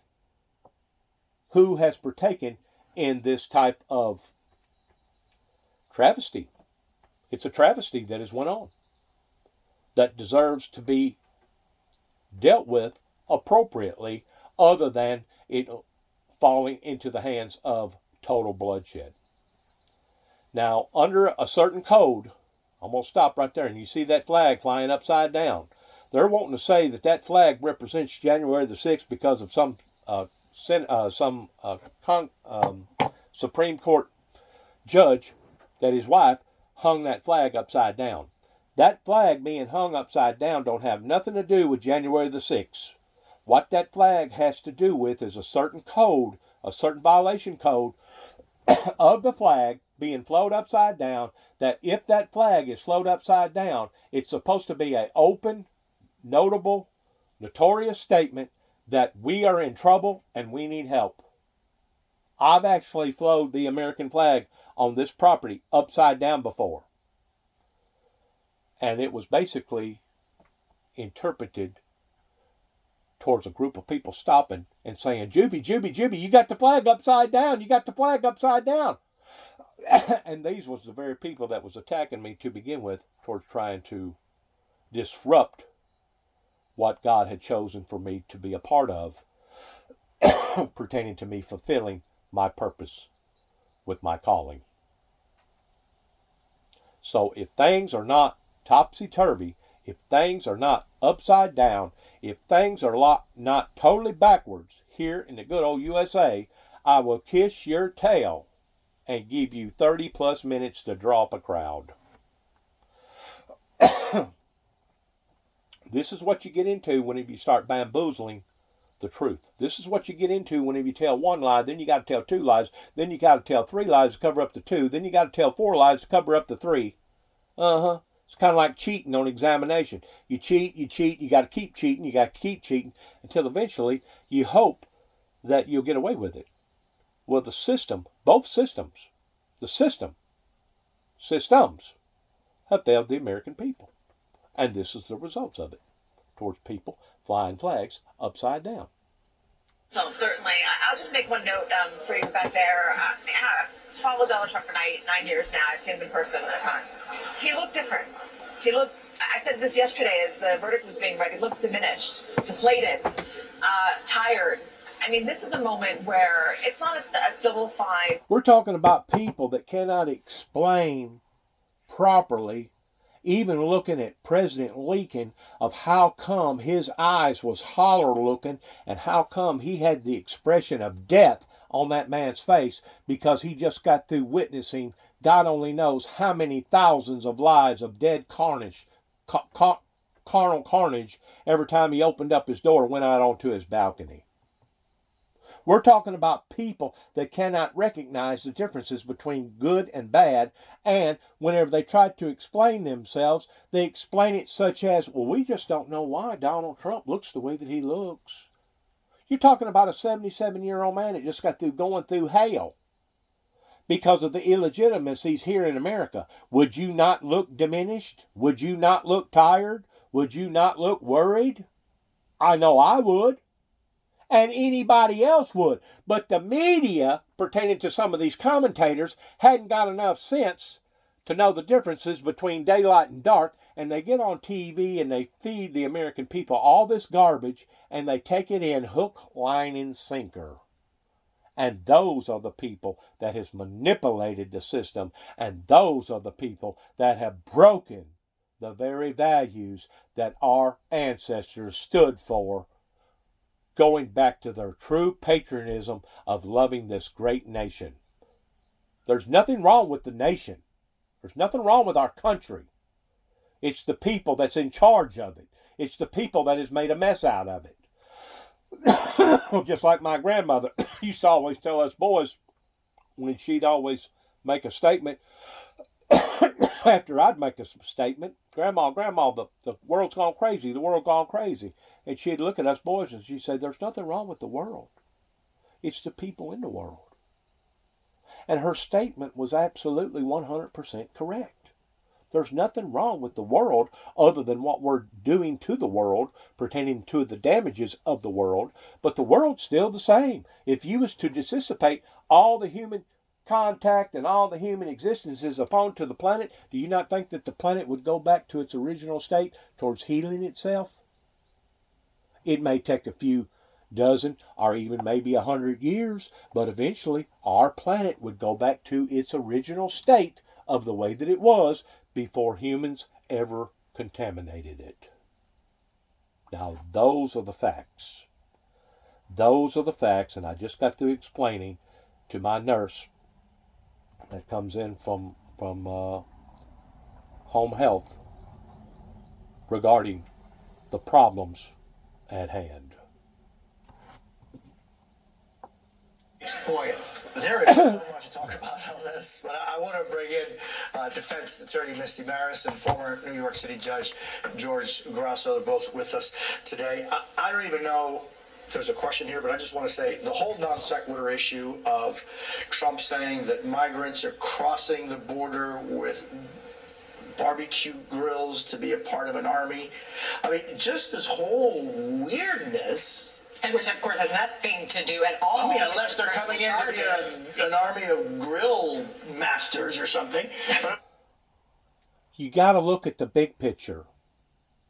who has partaken in this type of travesty. It's a travesty that has went on, that deserves to be dealt with appropriately, other than it falling into the hands of total bloodshed. Now, under a certain code, I'm going to stop right there, and you see that flag flying upside down. They're wanting to say that that flag represents January the 6th because of some Supreme Court judge that his wife hung that flag upside down. That flag being hung upside down don't have nothing to do with January the 6th. What that flag has to do with is a certain code, a certain violation code of the flag being flown upside down, that if that flag is flown upside down, it's supposed to be an open, notable, notorious statement that we are in trouble and we need help. I've actually flown the American flag on this property upside down before. And it was basically interpreted towards a group of people stopping and saying, Juby, Juby, Juby, you got the flag upside down. You got the flag upside down. And these was the very people that was attacking me to begin with, towards trying to disrupt what God had chosen for me to be a part of, pertaining to me fulfilling my purpose with my calling. So if things are not topsy-turvy, if things are not upside down, if things are not totally backwards here in the good old USA, I will kiss your tail and give you 30 plus minutes to draw up a crowd. This is what you get into whenever you start bamboozling the truth. This is what you get into whenever you tell one lie, then you got to tell two lies, then you got to tell three lies to cover up the two, then you got to tell four lies to cover up the three. It's kind of like cheating on examination. You cheat, you got to keep cheating, until eventually you hope that you'll get away with it. Well, the system, both systems, systems have failed the American people. And this is the results of it, towards people flying flags upside down. So certainly, I'll just make one note for you back there. I've followed Donald Trump for nine years now. I've seen him in person at a time. He looked different. I said this yesterday as the verdict was being read, he looked diminished, deflated, tired. I mean, this is a moment where it's not a simplified... We're talking about people that cannot explain properly, even looking at President Lincoln, of how come his eyes was holler looking and how come he had the expression of death on that man's face, because he just got through witnessing God only knows how many thousands of lives of dead carnage, carnal carnage, every time he opened up his door and went out onto his balcony. We're talking about people that cannot recognize the differences between good and bad, and whenever they try to explain themselves, they explain it such as, well, we just don't know why Donald Trump looks the way that he looks. You're talking about a 77-year-old man that just got through going through hell because of the illegitimacies here in America. Would you not look diminished? Would you not look tired? Would you not look worried? I know I would. And anybody else would. But the media, pertaining to some of these commentators, hadn't got enough sense to know the differences between daylight and dark, and they get on TV and they feed the American people all this garbage, and they take it in hook, line, and sinker. And those are the people that has manipulated the system, and those are the people that have broken the very values that our ancestors stood for, going back to their true patriotism of loving this great nation. There's nothing wrong with the nation. There's nothing wrong with our country. It's the people that's in charge of it. It's the people that has made a mess out of it. Just like my grandmother used to always tell us boys, when she'd always make a statement, after I'd make a statement, Grandma, the world's gone crazy, the world gone crazy. And she'd look at us boys and she'd say, there's nothing wrong with the world. It's the people in the world. And her statement was absolutely 100% correct. There's nothing wrong with the world other than what we're doing to the world, pertaining to the damages of the world. But the world's still the same. If you was to dissipate all the human contact and all the human existences upon to the planet, do you not think that the planet would go back to its original state towards healing itself? It may take a few dozen or even maybe 100 years, but eventually our planet would go back to its original state of the way that it was before humans ever contaminated it. Now, those are the facts. Those are the facts, and I just got through explaining to my nurse that comes in from home health regarding the problems at hand. Boy, there is so much to talk about on this, but I want to bring in defense attorney Misty Maris and former New York City Judge George Grasso. They're both with us today. I don't even know if there's a question here, but I just want to say the whole non sequitur issue of Trump saying that migrants are crossing the border with barbecue grills to be a part of an army. I mean, just this whole weirdness. And which, of course, has nothing to do at all. I mean, unless they're coming in to be an army of grill masters or something. You got to look at the big picture.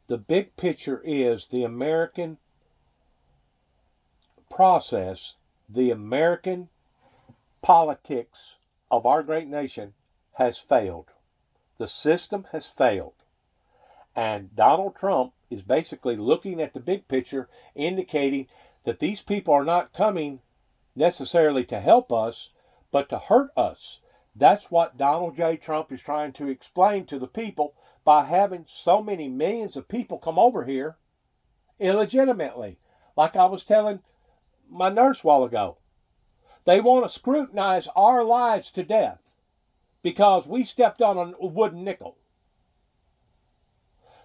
The big picture is the American process, the American politics of our great nation has failed. The system has failed. And Donald Trump is basically looking at the big picture, indicating that these people are not coming necessarily to help us, but to hurt us. That's what Donald J. Trump is trying to explain to the people by having so many millions of people come over here illegitimately. Like I was telling my nurse a while ago, they want to scrutinize our lives to death because we stepped on a wooden nickel.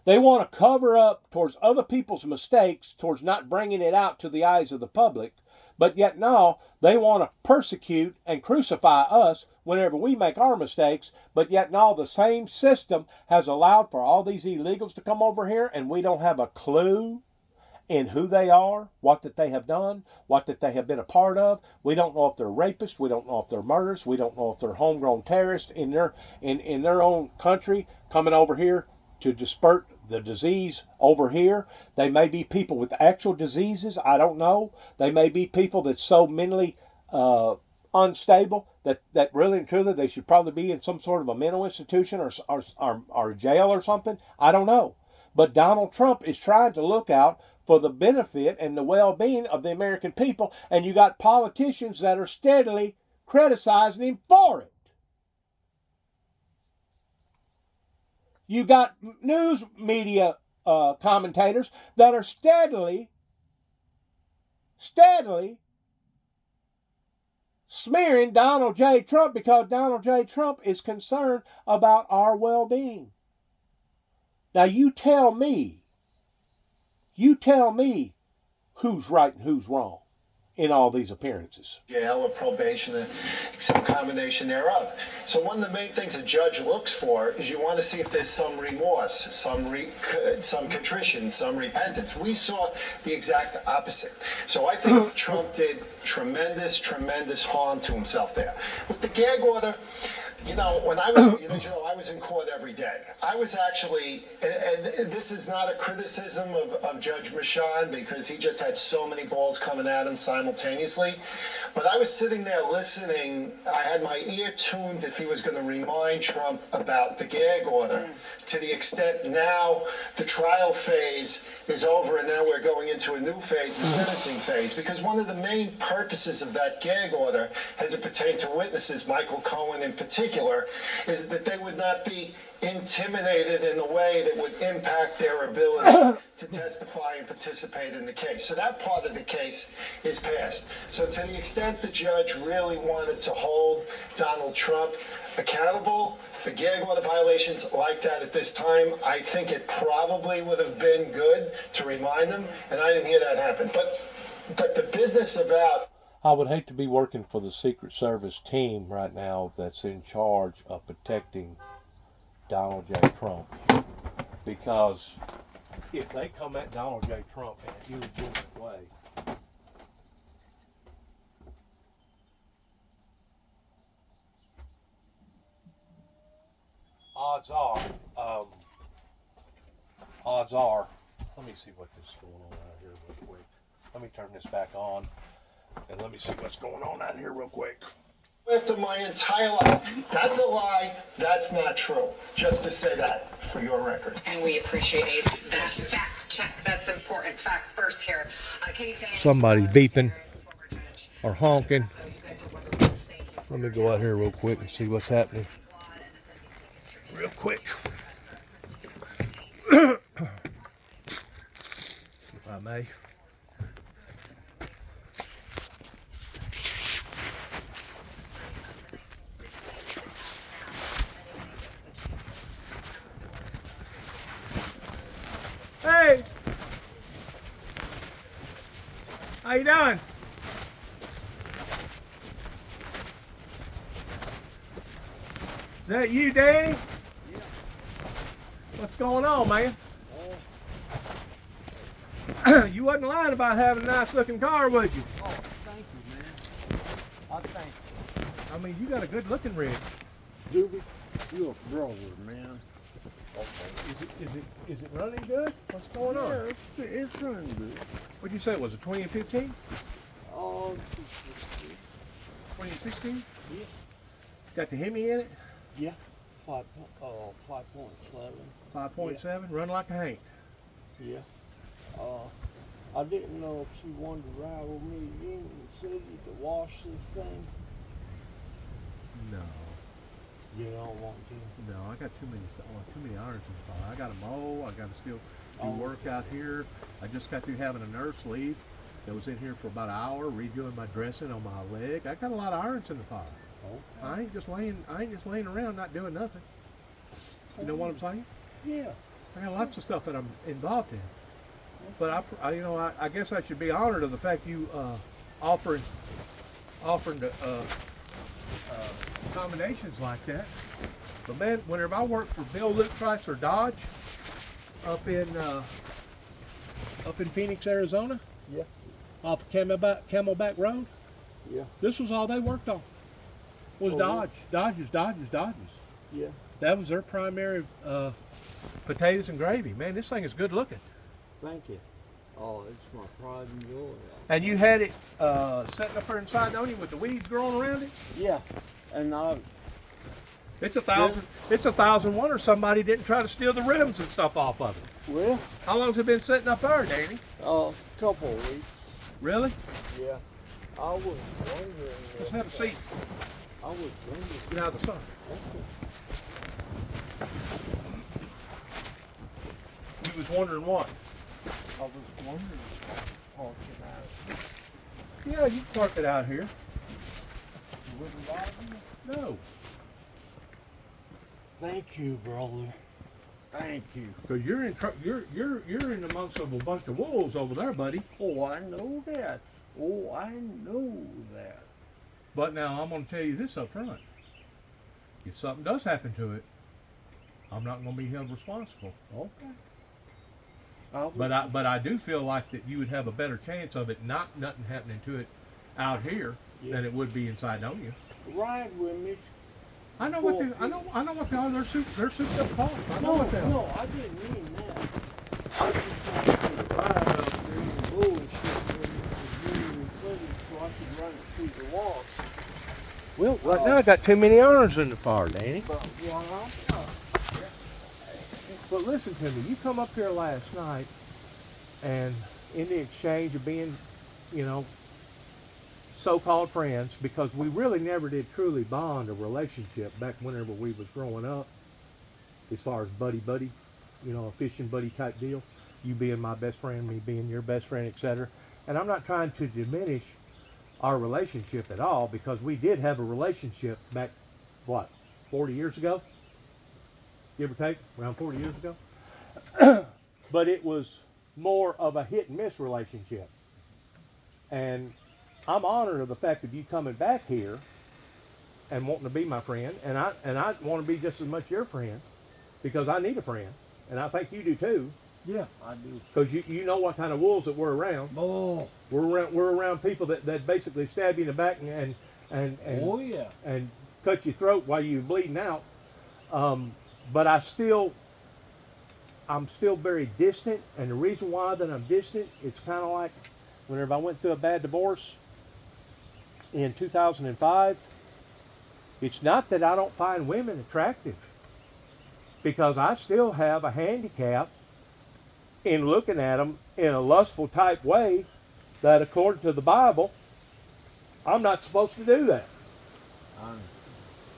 They want to cover up towards other people's mistakes, towards not bringing it out to the eyes of the public, but yet now they want to persecute and crucify us whenever we make our mistakes, but yet now the same system has allowed for all these illegals to come over here and we don't have a clue in who they are, what that they have done, what that they have been a part of. We don't know if they're rapists, we don't know if they're murderers, we don't know if they're homegrown terrorists in their own country coming over here to disperse the disease over here. They may be people with actual diseases, I don't know. They may be people that's so mentally unstable that really and truly they should probably be in some sort of a mental institution or jail or something. I don't know. But Donald Trump is trying to look out for the benefit and the well-being of the American people, and you got politicians that are steadily criticizing him for it. You got news media commentators that are steadily smearing Donald J. Trump because Donald J. Trump is concerned about our well-being. Now you tell me who's right and who's wrong in all these appearances. Jail or probation, some combination thereof. So one of the main things a judge looks for is you want to see if there's some remorse, some contrition, some repentance. We saw the exact opposite. So I think Trump did tremendous harm to himself there. With the gag order, when I was, I was in court every day. I was actually, and this is not a criticism of Judge Michon because he just had so many balls coming at him simultaneously, but I was sitting there listening. I had my ear tuned if he was going to remind Trump about the gag order, to the extent now the trial phase is over and now we're going into a new phase, the sentencing phase, because one of the main purposes of that gag order, as it pertained to witnesses, Michael Cohen in particular, is that they would not be intimidated in a way that would impact their ability to testify and participate in the case. So that part of the case is passed. So to the extent the judge really wanted to hold Donald Trump, accountable for gag order violations like that at this time. I think it probably would have been good to remind them, and I didn't hear that happen. But the business about... I would hate to be working for the Secret Service team right now that's in charge of protecting Donald J. Trump. Because if they come at Donald J. Trump in an illegitimate way, odds are, let me see what this is going on out here real quick. Let me turn this back on and let me see what's going on out here real quick. After my entire life. That's a lie. That's not true. Just to say that for your record. And we appreciate that fact check. That's important. Facts first here. Somebody beeping or honking. Let me go out here real quick and see what's happening. Real quick. If I may. Hey! How you doing? Is that you, Danny? Yeah. What's going on, man? You wasn't lying about having a nice looking car, was you? Oh, thank you, man. I thank you. I mean, you got a good looking rig. Doobie, you're a brother, man. Is it running good? What's going on? Yeah, it's running good. What'd you say it was, a 2015? Oh, 2016? yeah. Got the Hemi in it? Yeah. 5.7. 5.7, run like a Hank. Yeah. I didn't know if you wanted to ride with me again in the city to wash this thing. No. You don't want to? No, I got too many irons in the fire. I got to mow. I got to still do work out here. I just got through having a nurse leave that was in here for about an hour redoing my dressing on my leg. I got a lot of irons in the fire. Okay. I ain't just laying around not doing nothing. You know what I'm saying? Yeah. I got lots of stuff that I'm involved in. But I guess I should be honored of the fact you offering accommodations like that. But man, whenever I worked for Bill Luke Chrysler Dodge up in Phoenix, Arizona, Yeah. off of Camelback Road, Yeah. this was all they worked on. Was Dodge. Dodges. Yeah. That was their primary potatoes and gravy. Man, this thing is good looking. Thank you. Oh, it's my pride and joy. And you had it sitting up there inside on you with the weeds growing around it? Yeah. And It's 1,001 or somebody didn't try to steal the rims and stuff off of it. well, How long's it been sitting up there, Danny? couple of weeks. Really? Yeah. I was wondering. Let's have a seat. I was wondering. Get out of the sun. You was wondering what? I was wondering about parking out. Yeah, you can park it out here. You wouldn't bother me? No. Thank you, brother. Thank you. Because you're in amongst a bunch of wolves over there, buddy. Oh, I know that. Oh, I know that. But now I'm going to tell you this up front. If something does happen to it, I'm not going to be held responsible. Okay. But I do feel like that you would have a better chance of it nothing happening to it out here than it would be inside on you. Ride with me. I know what they are. They're souped up cars. I know what they are. No, I didn't mean that. I just wanted to ride up there and bullshit with you so I could run it through the wash. Well, right now I got too many irons in the fire, Danny. But listen to me. You come up here last night, and in the exchange of being, so-called friends, because we really never did truly bond a relationship back whenever we was growing up, as far as buddy, a fishing buddy type deal. You being my best friend, me being your best friend, etc. And I'm not trying to diminish our relationship at all, because we did have a relationship back, 4 40 years ago, give or take, around 40 years ago. But it was more of a hit and miss relationship. And I'm honored of the fact of you coming back here and wanting to be my friend, and I want to be just as much your friend, because I need a friend, and I think you do too. Yeah, I do. Because you know what kind of wolves that we're around. Oh. We're around people that basically stab you in the back and Oh yeah. and cut your throat while you're bleeding out. But I'm still very distant, and the reason why that I'm distant, it's kind of like whenever I went through a bad divorce in 2005. It's not that I don't find women attractive, because I still have a handicap in looking at them in a lustful type way that, according to the Bible, I'm not supposed to do that.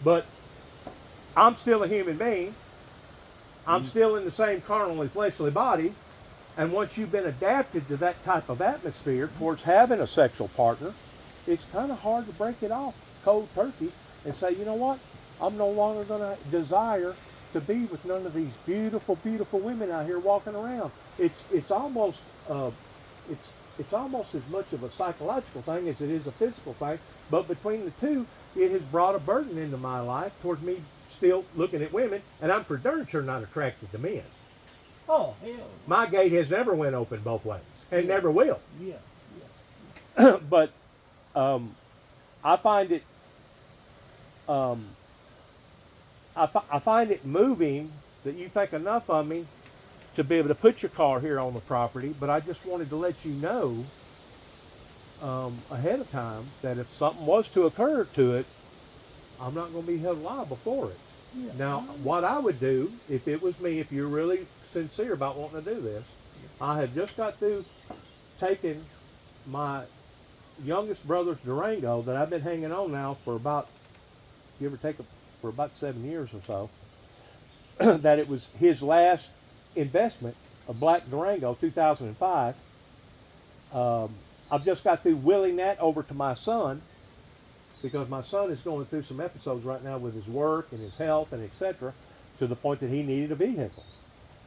But I'm still a human being. I'm still in the same carnally, fleshly body. And once you've been adapted to that type of atmosphere towards having a sexual partner, it's kind of hard to break it off cold turkey and say, you know what? I'm no longer going to desire to be with none of these beautiful, beautiful women out here walking around. It's almost it's almost as much of a psychological thing as it is a physical thing. But between the two, it has brought a burden into my life towards me still looking at women, and I'm for darn sure not attracted to men. Oh, hell. My gate has never went open both ways, and never will. Yeah. But I find it I find it moving that you think enough of me to be able to put your car here on the property. But I just wanted to let you know ahead of time that if something was to occur to it, I'm not going to be held liable for it. Yeah. Now, what I would do, if it was me, if you're really sincere about wanting to do this, I had just got through taking my youngest brother's Durango that I've been hanging on now for about, give or take, for about 7 years or so, that it was his last investment, a black Durango, 2005. I've just got through willing that over to my son, because my son is going through some episodes right now with his work and his health and etc., to the point that he needed a vehicle.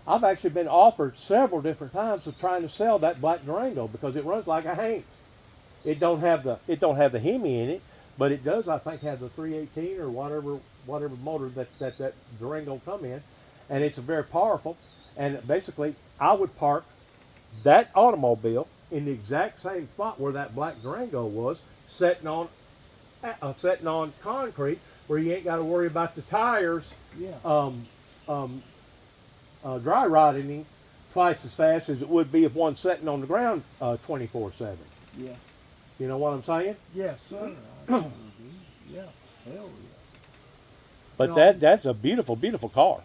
I've actually been offered several different times of trying to sell that black Durango because it runs like a Hank. It don't have the Hemi in it, but it does, I think, have the 318 or whatever motor that Durango come in, and it's very powerful. And basically, I would park that automobile in the exact same spot where that black Durango was, sitting on concrete, where you ain't got to worry about the tires dry rotting twice as fast as it would be if one sitting on the ground 24/7. Yeah. You know what I'm saying? Yes, sir. Yeah, hell yeah. But No. that's a beautiful, beautiful car.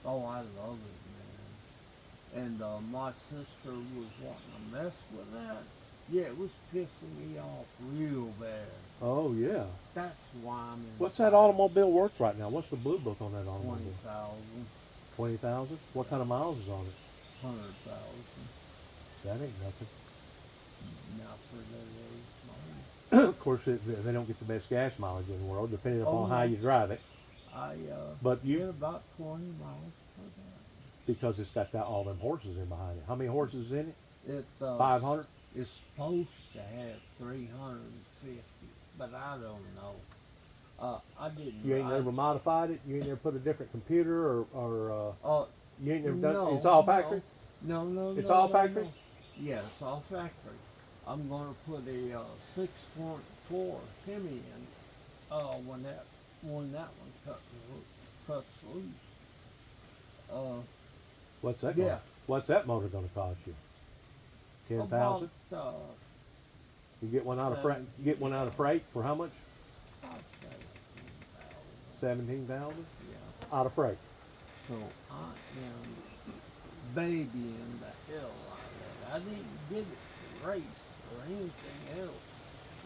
Oh, I love it, man. And my sister was wanting to mess with that. Yeah, it was pissing me off real bad. Oh yeah. That's why I'm in. What's that automobile worth right now? What's the blue book on that automobile? 20,000. 20,000. What kind of miles is on it? 100,000. That ain't nothing. Not for that age, Of course, they don't get the best gas mileage in the world, depending upon no. how you drive it. I But you- get about 20 miles per gallon. Because it's got all them horses in behind it. How many horses is in it? It 500. It's supposed to have 350, but I don't know. I didn't. You ain't I- never modified it. You ain't never put a different computer or you ain't never done. No, It's all factory. No. It's no, all no, factory? no. Yeah, it's all factory. I'm gonna put a 6.4 Hemi in when that one cuts loose. What's that? Yeah. What's that motor going to cost you? 10,000. About You get one out of freight. You get one out of freight for how much? about 17,000. 17,000 Yeah. out of freight. So I am babying the hell out of that. I didn't get it to race or anything else.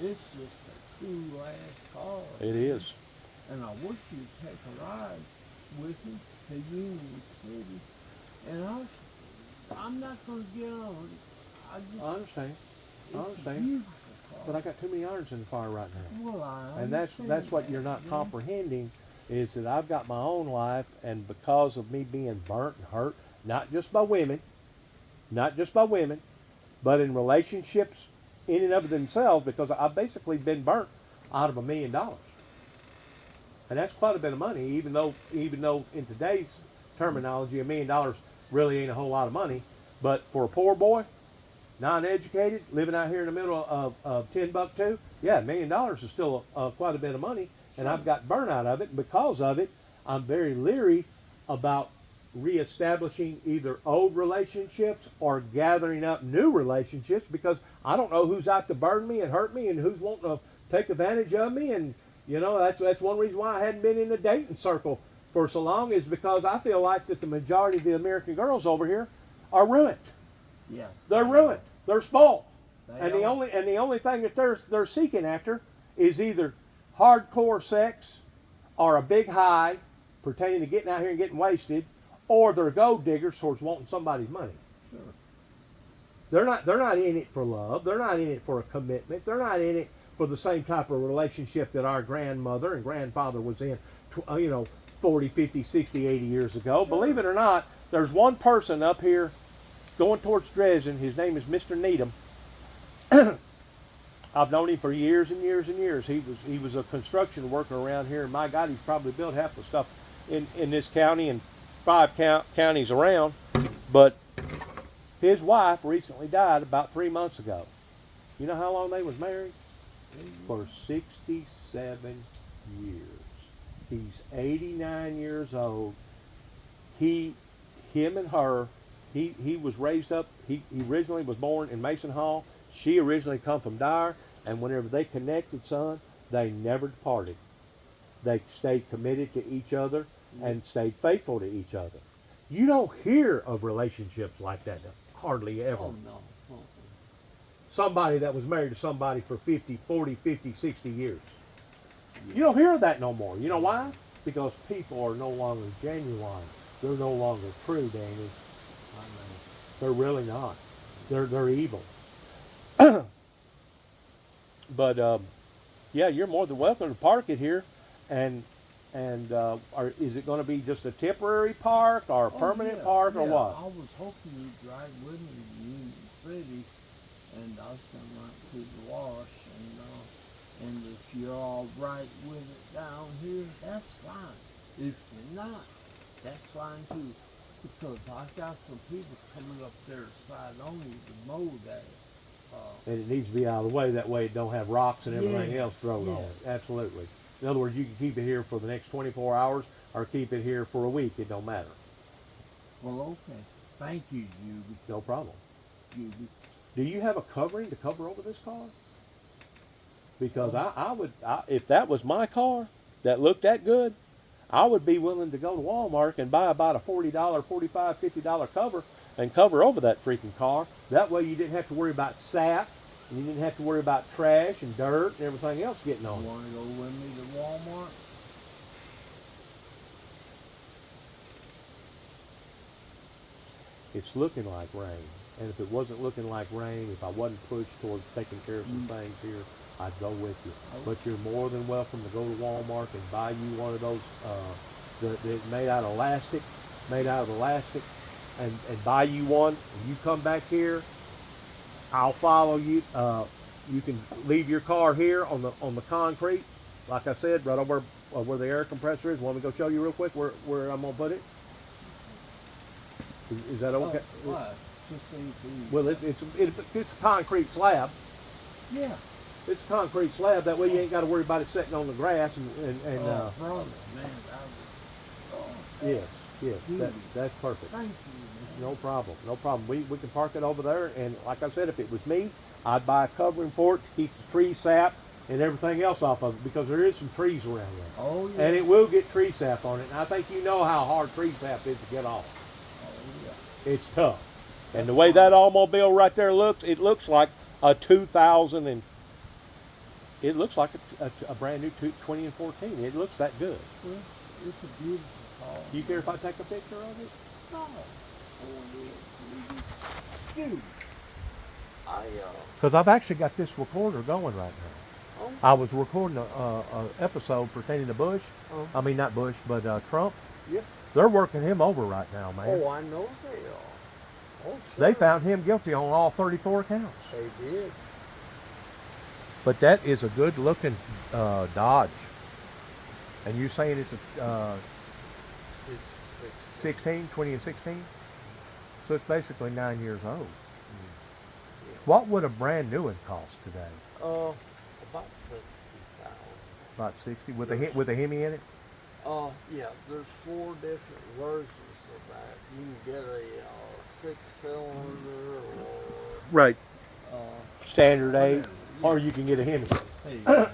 It's just a cool ass car. It is. And I wish you'd take a ride with me to Union City. And I'm not gonna get on it. I understand. I It's a understand. beautiful car. But I got too many irons in the fire right now. Well, I And that's understand what that, you're not yeah. comprehending, is that I've got my own life, and because of me being burnt and hurt, not just by women, but in relationships in and of themselves, because I've basically been burnt out of $1 million. And that's quite a bit of money, even though in today's terminology, $1 million really ain't a whole lot of money. But for a poor boy, non-educated, living out here in the middle of Timbuktu, yeah, $1 million is still quite a bit of money. And I've got burnt out of it. And because of it, I'm very leery about reestablishing either old relationships or gathering up new relationships, because I don't know who's out to burn me and hurt me and who's wanting to take advantage of me. And that's one reason why I hadn't been in the dating circle for so long, is because I feel like that the majority of the American girls over here are ruined. Yeah. They're ruined. They're spoiled. They And are. the only thing that they're seeking after is either hardcore sex or a big high pertaining to getting out here and getting wasted, or they're gold diggers towards wanting somebody's money. Sure. They're not in it for love. They're not in it for a commitment. They're not in it for the same type of relationship that our grandmother and grandfather was in, 40, 50, 60, 80 years ago. Sure. Believe it or not, there's one person up here going towards Dresden. His name is Mr. Needham. I've known him for years and years and years. He was a construction worker around here, and my God, he's probably built half the stuff in this county and 5 counties around. But his wife recently died about 3 months ago. You know how long they was married? For 67 years. He's 89 years old. Him and her, he was raised up, he originally was born in Mason Hall. She originally come from Dyer, and whenever they connected, son, they never departed. They stayed committed to each other and stayed faithful to each other. You don't hear of relationships like that hardly ever. Oh, no. Somebody that was married to somebody for 50, 40, 50, 60 years. You don't hear of that no more. You know why? Because people are no longer genuine. They're no longer true, Danny. They're really not. They're evil. But yeah, you're more than welcome to park it here, and is it going to be just a temporary park or a permanent park or what? I was hoping you'd drive with me to Union City, and I was going to run to the wash, and if you're all right with it down here, that's fine. If you're not, that's fine too, because I've got some people coming up there to slide on you to mow that. And it needs to be out of the way. That way it don't have rocks and everything else thrown on it. Absolutely. In other words, you can keep it here for the next 24 hours or keep it here for a week. It don't matter. Well, okay. Thank you, Juby. No problem. Juby. Do you have a covering to cover over this car? Because I would, if that was my car that looked that good, I would be willing to go to Walmart and buy about a $40, $45, $50 cover and cover over that freaking car. That way you didn't have to worry about sap, and you didn't have to worry about trash and dirt and everything else getting on it. You want to go with me to Walmart? It's looking like rain. And if it wasn't looking like rain, if I wasn't pushed towards taking care of some things here, I'd go with you. But you're more than welcome to go to Walmart and buy you one of those that made out of elastic, and buy you one. And you come back here, I'll follow you. You can leave your car here on the concrete, like I said, right over where the air compressor is. Want me to go show you real quick where I'm gonna put it? Is that okay? What? Just so you can... Well, it's a concrete slab. Yeah. It's a concrete slab. That way you ain't got to worry about it sitting on the grass brother, man, yes, that's perfect. Thank you, man. No problem. We can park it over there, and like I said, if it was me, I'd buy a covering for it to keep the tree sap and everything else off of it, because there is some trees around there. Oh, yeah. And it will get tree sap on it, and I think you know how hard tree sap is to get off. Oh, yeah. It's tough. And the way that automobile right there looks, it looks like a 2000 and it looks like a brand new 2014. It looks that good. Well, it's a beautiful car. Do you care if I take a picture of it? No. Dude. Because I've actually got this recorder going right now. I was recording a episode pertaining to Bush. I mean, not Bush, but Trump. Yeah. They're working him over right now, man. Oh, I know they are. Oh, sure. They found him guilty on all 34 counts. They did. But that is a good-looking Dodge. And you're saying it's a It's 16, 20 and 16? So it's basically 9 years old. What would a brand new one cost today? about 60,000. About 60 with a Hemi in it? Yeah, there's 4 different versions of that. You can get a 6-cylinder or Right. Standard 8, whatever, yeah. or you can get a Hemi. Hey, I'm an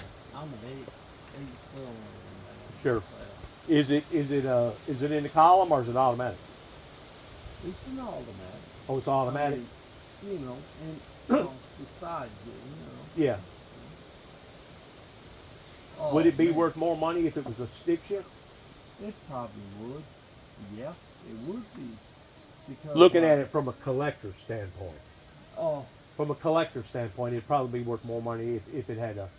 8-cylinder man. Sure. myself. Is it in the column or is it automatic? It's an automatic. Oh, it's automatic. You know, and besides it, Yeah. Would it be worth more money if it was a stick shift? It probably would. Yeah, it would be. Because Looking at it from a collector's standpoint. Oh, From a collector's standpoint, it'd probably be worth more money if it had a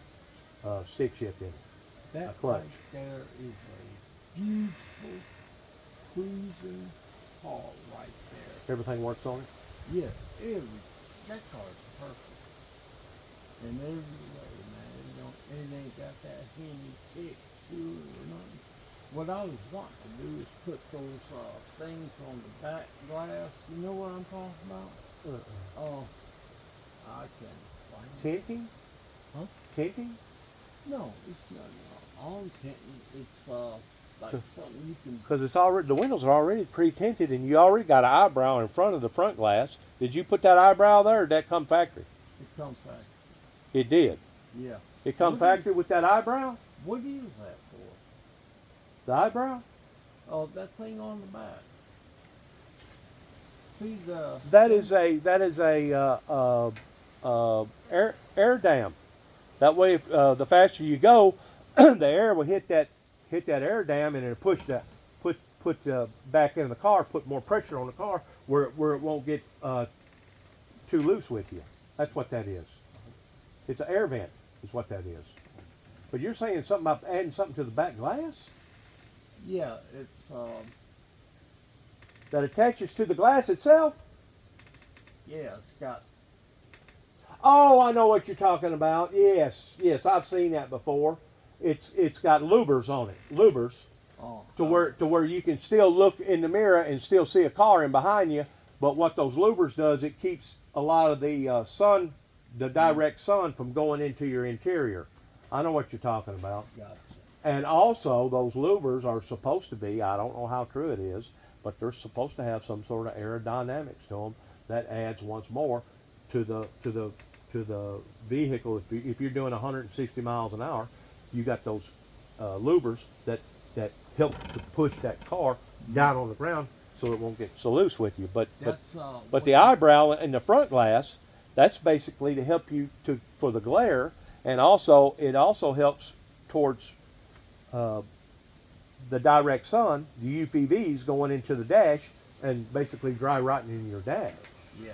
stick shift in it. that clutch. right there is a beautiful cruising car right there. Everything works on it? Yes, that car's perfect. In every way, man. It ain't got that Hemi tick to it or nothing. What I was wanting to do is put those things on the back glass. You know what I'm talking about? Oh, I can't explain it. Tinting? Huh? Tinting? No, it's not on tinting. It's like something you can. Because it's already, the windows are already pre-tinted and you already got an eyebrow in front of the front glass. Did you put that eyebrow there or did that come factory? It comes factory. It did. Yeah. It come factory with that eyebrow? What do you use that for? The eyebrow? Oh, that thing on the back. See the. That is a air dam. That way, if the faster you go, the air will hit that air dam and it'll push that put back in the car, put more pressure on the car where it won't get too loose with you. That's what that is. It's an air vent, is what that is. But you're saying something about adding something to the back glass Yeah, it's that attaches to the glass itself? yeah, it's got. Oh, I know what you're talking about. Yes, I've seen that before. It's got louvers on it, to where you can still look in the mirror and still see a car in behind you. But what those louvers does, it keeps a lot of the sun, the direct sun, from going into your interior. I know what you're talking about. Gotcha. And also, those louvers are supposed to be, I don't know how true it is, but they're supposed to have some sort of aerodynamics to them that adds once more to the vehicle. If you're doing 160 miles an hour, you got those louvers that help to push that car down on the ground so it won't get so loose with you. But the eyebrow in the front glass, that's basically to help you for the glare, and also it also helps towards the direct sun, the UVs going into the dash and basically dry rotting in your dash. Yeah.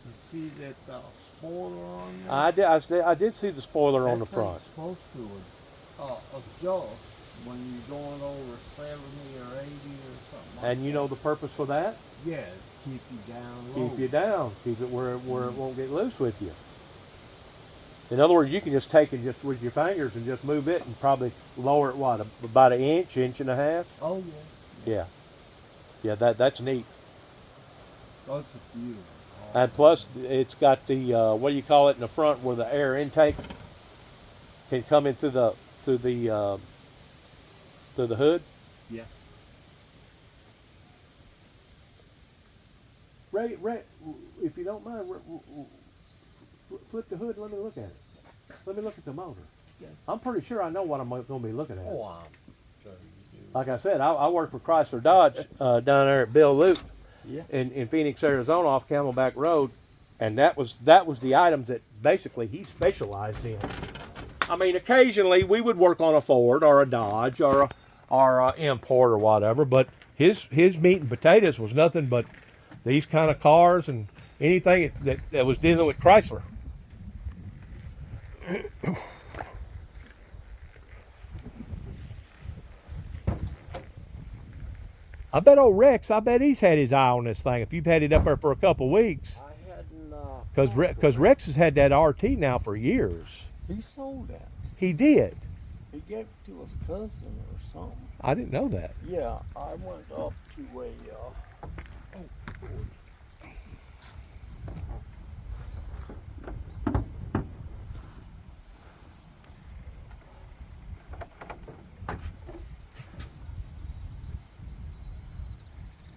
You see that spoiler on there? I did see the spoiler on the front. It's supposed to adjust when you're going over 70 or 80 or something. And you know the purpose for that? Yeah, keep you down low. Keep you down. Keep it where it won't get loose with you. In other words, you can just take it just with your fingers and just move it and probably lower it, about an inch and a half? Oh, yeah. Yeah, that's neat. That's beautiful. And plus, it's got the, what do you call it in the front, where the air intake can come into the hood? Yeah. Ray, if you don't mind, flip the hood and let me look at it. Let me look at the motor. Yeah. I'm pretty sure I know what I'm going to be looking at. Oh, I'm sure you do. Like I said, I work for Chrysler Dodge down there at Bill Luke Yeah. in Phoenix, Arizona, off Camelback Road, and that was the items that basically he specialized in. I mean, occasionally we would work on a Ford or a Dodge or a Import or whatever, but his meat and potatoes was nothing but these kind of cars and anything that was dealing with Chrysler. I bet old Rex, I bet he's had his eye on this thing. If you've had it up there for a couple of weeks. I hadn't. Because Rex has had that RT now for years. He sold that. He did. He gave it to his cousin or something. I didn't know that. Yeah, I went up to a.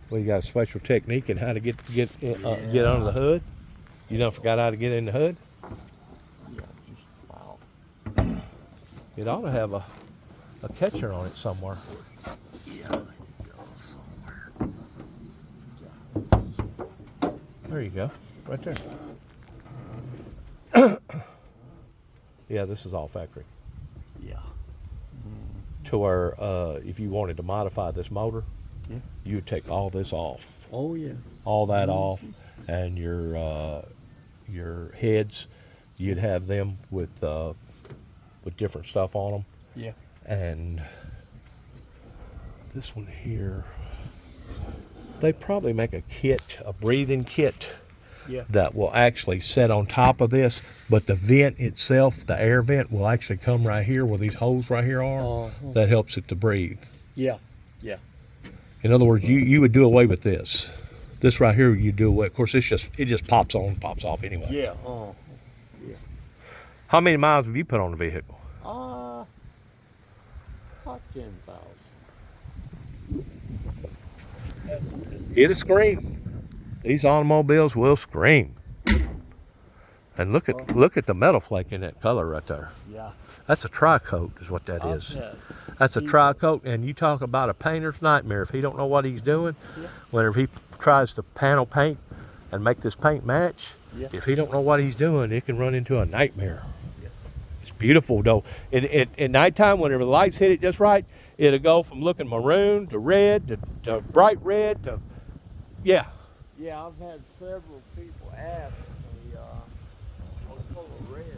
Well, you got a special technique in how to get under the hood. You don't forgot how to get in the hood. Yeah, just about. It ought to have a catcher on it somewhere. Yeah, go somewhere. There you go, right there. Yeah, this is all factory. Yeah. To where if you wanted to modify this motor, Yeah. you would take all this off. Oh yeah. All that off, and your heads, you'd have them with different stuff on them. Yeah. And this one here, they probably make a kit, a breathing kit, Yeah. that will actually set on top of this, but the vent itself, the air vent, will actually come right here where these holes right here are. That helps it to breathe. Yeah. Yeah. In other words, you would do away with this. This right here, you do away. Of course, it just pops on, pops off anyway. Yeah. Yeah. How many miles have you put on the vehicle? About 10,000. It'll scream. These automobiles will scream. And look at the metal flake in that color right there. Yeah. That's a tri-coat is what that is. That's a tri-coat, and you talk about a painter's nightmare. If he don't know what he's doing, whenever he tries to panel paint and make this paint match, if he don't know what he's doing, it can run into a nightmare. It's beautiful though. At nighttime, whenever the lights hit it just right, it'll go from looking maroon to red to bright red to, yeah. Yeah, I've had several people ask me, what color red?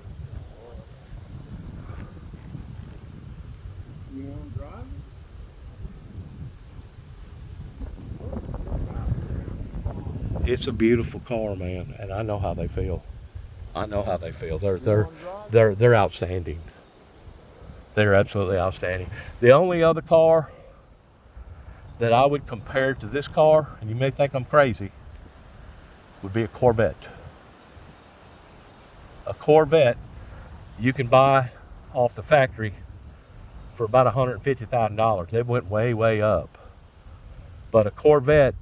You want to drive it? It's a beautiful car, man, and I know how they feel. I know how they feel. They're outstanding. They're absolutely outstanding. The only other car that I would compare to this car, and you may think I'm crazy, would be a Corvette. A Corvette you can buy off the factory for about $150,000. They went way, way up. But a Corvette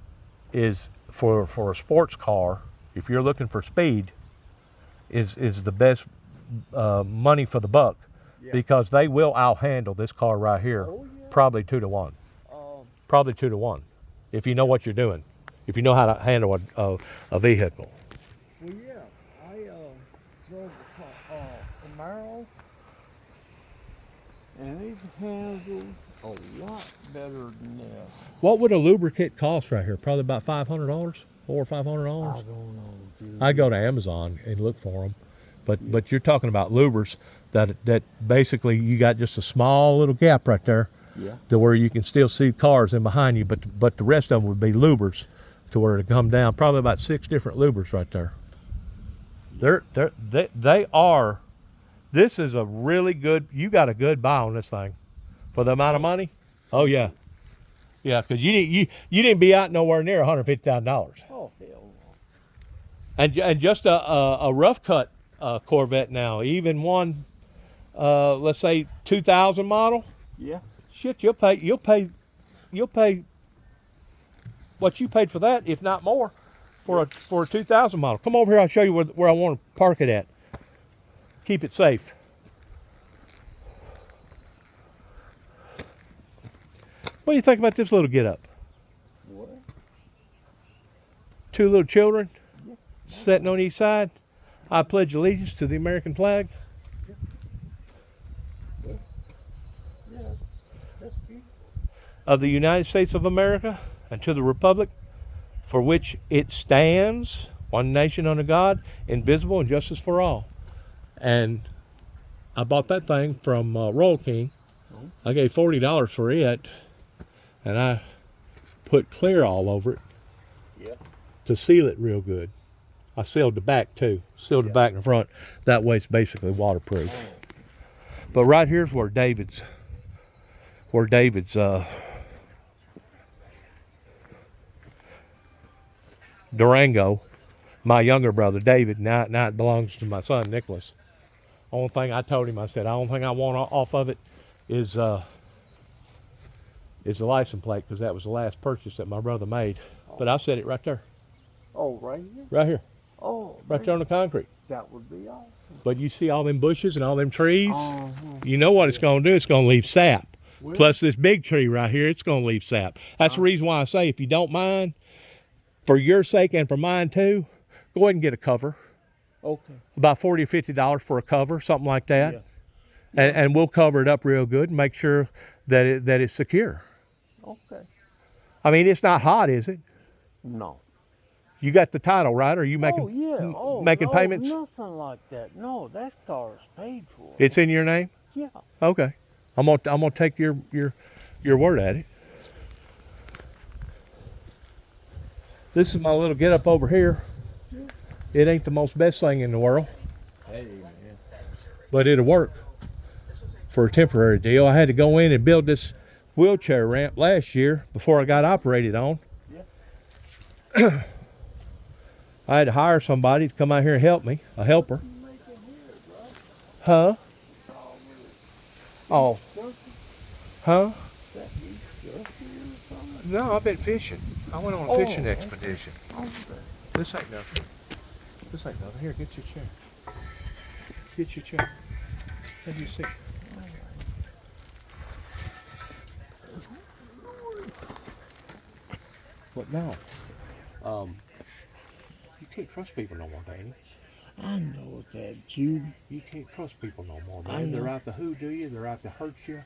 is for a sports car, if you're looking for speed, is the best money for the buck, because they will outhandle this car right here, probably 2 to 1. Probably 2 to 1, if you know what you're doing, if you know how to handle a vehicle. Well, yeah, I drove the Camaro, and they've handled a lot better than this. What would a lubricant cost right here? Probably about $500, $400 or $500. I don't know, dude. I go to Amazon and look for them, but you're talking about lubers that basically you got just a small little gap right there, to where you can still see cars in behind you, but the rest of them would be lubers, to where it come down. Probably about 6 different lubers right there. They are. This is a really good. You got a good buy on this thing, for the amount of money. Oh yeah, yeah. Because you didn't be out nowhere near $150,000. Oh, hell no. And just a rough cut Corvette now, even one, let's say 2000 model. Yeah. Shit, you'll pay what you paid for that, if not more, for a 2000 model. Come over here, I'll show you where I want to park it at. Keep it safe. What do you think about this little get up? What? 2 little children sitting on each side. I pledge allegiance to the American flag. Of the United States of America, and to the republic for which it stands, one nation under God, indivisible, and justice for all. And I bought that thing from Royal King. I gave $40 for it, and put clear all over it to seal it real good. I sealed the back too. Sealed the back and the front. That way it's basically waterproof. But right here's where David's Durango, my younger brother David, now it belongs to my son Nicholas. Only thing I told him, I said, the only thing I want off of it is the license plate, because that was the last purchase that my brother made. But I said it right there. Oh, right here? Right here. Oh, right there on the concrete. That would be awesome. But you see all them bushes and all them trees? You know what it's going to do? It's going to leave sap. Well, Plus this big tree right here, it's going to leave sap. That's the reason why I say, if you don't mind, for your sake and for mine too, go ahead and get a cover. Okay. About $40 or $50 for a cover, something like that. Yeah. And we'll cover it up real good and make sure that it's secure. Okay. I mean, it's not hot, is it? No. You got the title, right? Are you making making payments? Nothing like that. No, that car's paid for. It's in your name? Yeah. Okay. I'm gonna take your word at it. This is my little get up over here. It ain't the most best thing in the world. Hey, man. But it'll work for a temporary deal. I had to go in and build this wheelchair ramp last year before I got operated on. Yeah. I had to hire somebody to come out here and help me, a helper. Huh? Oh. Huh? No, I've been fishing. I went on a fishing expedition. This ain't nothing. This ain't nothing. Here, get your chair. Get your chair. Have you sit? But no. You can't trust people no more, Danny. I know that, Judy. You can't trust people no more, man. They're out to hoodoo you. They're out to hurt you.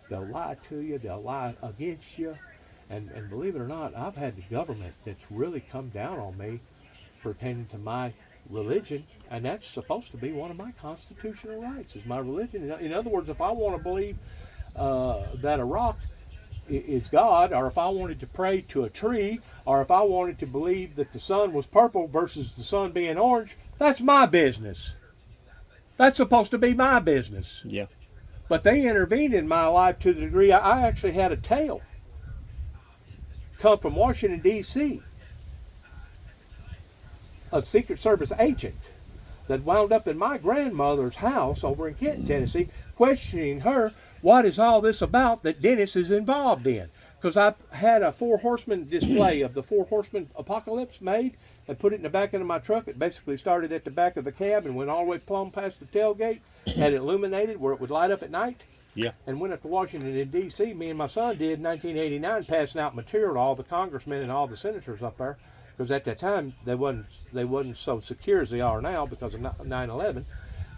They'll lie to you. They'll lie against you. And believe it or not, I've had the government that's really come down on me pertaining to my religion, and that's supposed to be one of my constitutional rights, is my religion. In other words, if I want to believe that a rock is God, or if I wanted to pray to a tree, or if I wanted to believe that the sun was purple versus the sun being orange, that's my business. That's supposed to be my business. Yeah. But they intervened in my life to the degree I actually had a tail come from Washington, D.C., a Secret Service agent that wound up in my grandmother's house over in Kenton, Tennessee, questioning her, what is all this about that Dennis is involved in? Because I had a 4 horsemen display of the 4 horsemen apocalypse made and put it in the back end of my truck. It basically started at the back of the cab and went all the way plumb past the tailgate, had it illuminated where it would light up at night. Yeah. And went up to Washington in D.C. Me and my son did in 1989, passing out material to all the congressmen and all the senators up there, because at that time they wasn't so secure as they are now because of 9/11.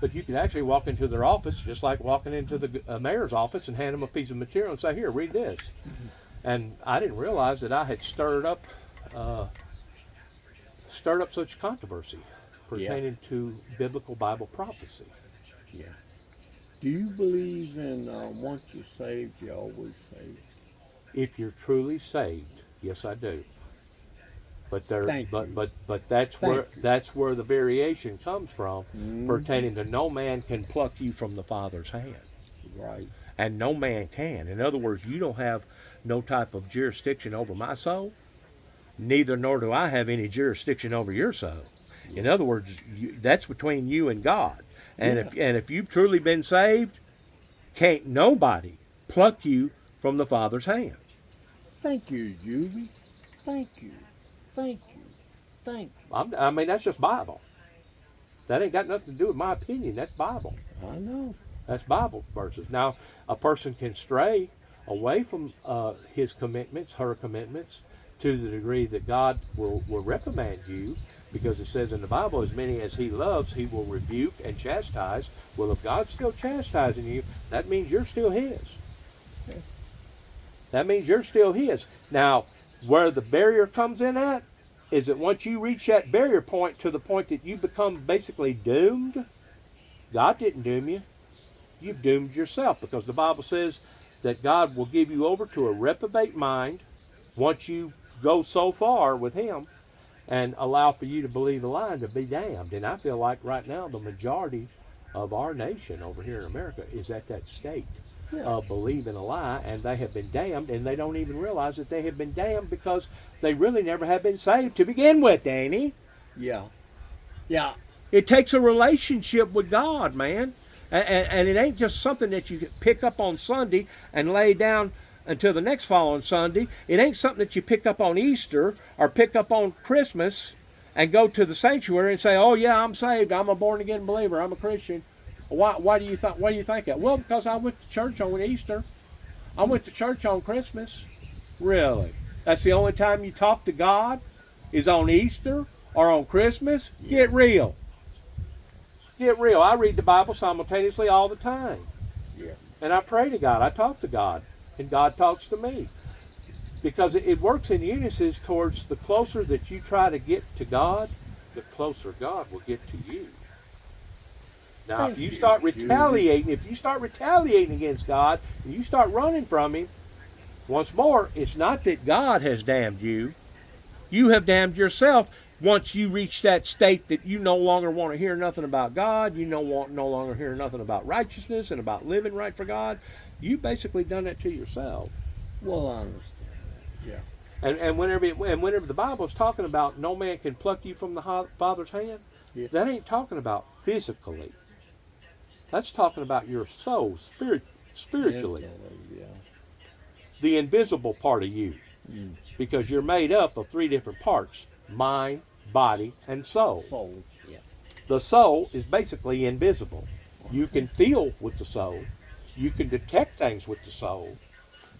But you could actually walk into their office just like walking into the mayor's office and hand them a piece of material and say, "Here, read this." Mm-hmm. And I didn't realize that I had stirred up such controversy pertaining to biblical Bible prophecy. Yeah. Do you believe in once you're saved, you're always saved? If you're truly saved, yes, I do. But that's where the variation comes from, pertaining to no man can pluck you from the Father's hand. Right. And no man can. In other words, you don't have no type of jurisdiction over my soul. Neither nor do I have any jurisdiction over your soul. In other words, that's between you and God. And if you've truly been saved, can't nobody pluck you from the Father's hand. Thank you, Judy. Thank you. Thank you. Thank you. I mean, that's just Bible. That ain't got nothing to do with my opinion. That's Bible. I know. That's Bible verses. Now, a person can stray away from his commitments, her commitments, to the degree that God will reprimand you, because it says in the Bible, as many as he loves, he will rebuke and chastise. Well, if God's still chastising you, that means you're still his. Okay. That means you're still his. Now, where the barrier comes in at is that once you reach that barrier point to the point that you become basically doomed, God didn't doom you. You've doomed yourself, because the Bible says that God will give you over to a reprobate mind once you go so far with him and allow for you to believe the lie to be damned. And I feel like right now the majority of our nation over here in America is at that state of believing a lie, and they have been damned, and they don't even realize that they have been damned because they really never have been saved to begin with, Danny. Yeah. Yeah. It takes a relationship with God, man. And it ain't just something that you pick up on Sunday and lay down until the next following Sunday. It ain't something that you pick up on Easter or pick up on Christmas and go to the sanctuary and say, "Oh yeah, I'm saved. I'm a born again believer. I'm a Christian." Why do you think that? Well, because I went to church on Easter. I went to church on Christmas. Really? That's the only time you talk to God is on Easter or on Christmas? Yeah. Get real. Get real. I read the Bible simultaneously all the time. Yeah. And I pray to God. I talk to God. And God talks to me. Because it works in unison towards the closer that you try to get to God, the closer God will get to you. Now, if you start retaliating, against God, and you start running from Him, once more, it's not that God has damned you. You have damned yourself once you reach that state that you no longer want to hear nothing about God, you no longer hear nothing about righteousness and about living right for God. You basically done it to yourself. Well, I understand that. Yeah. And whenever the Bible's talking about no man can pluck you from the Father's hand, that ain't talking about physically. That's talking about your soul, spiritually. Yeah. The invisible part of you. Because you're made up of three different parts: mind, body, and soul. Soul, yeah. The soul is basically invisible. You can feel with the soul. You can detect things with the soul.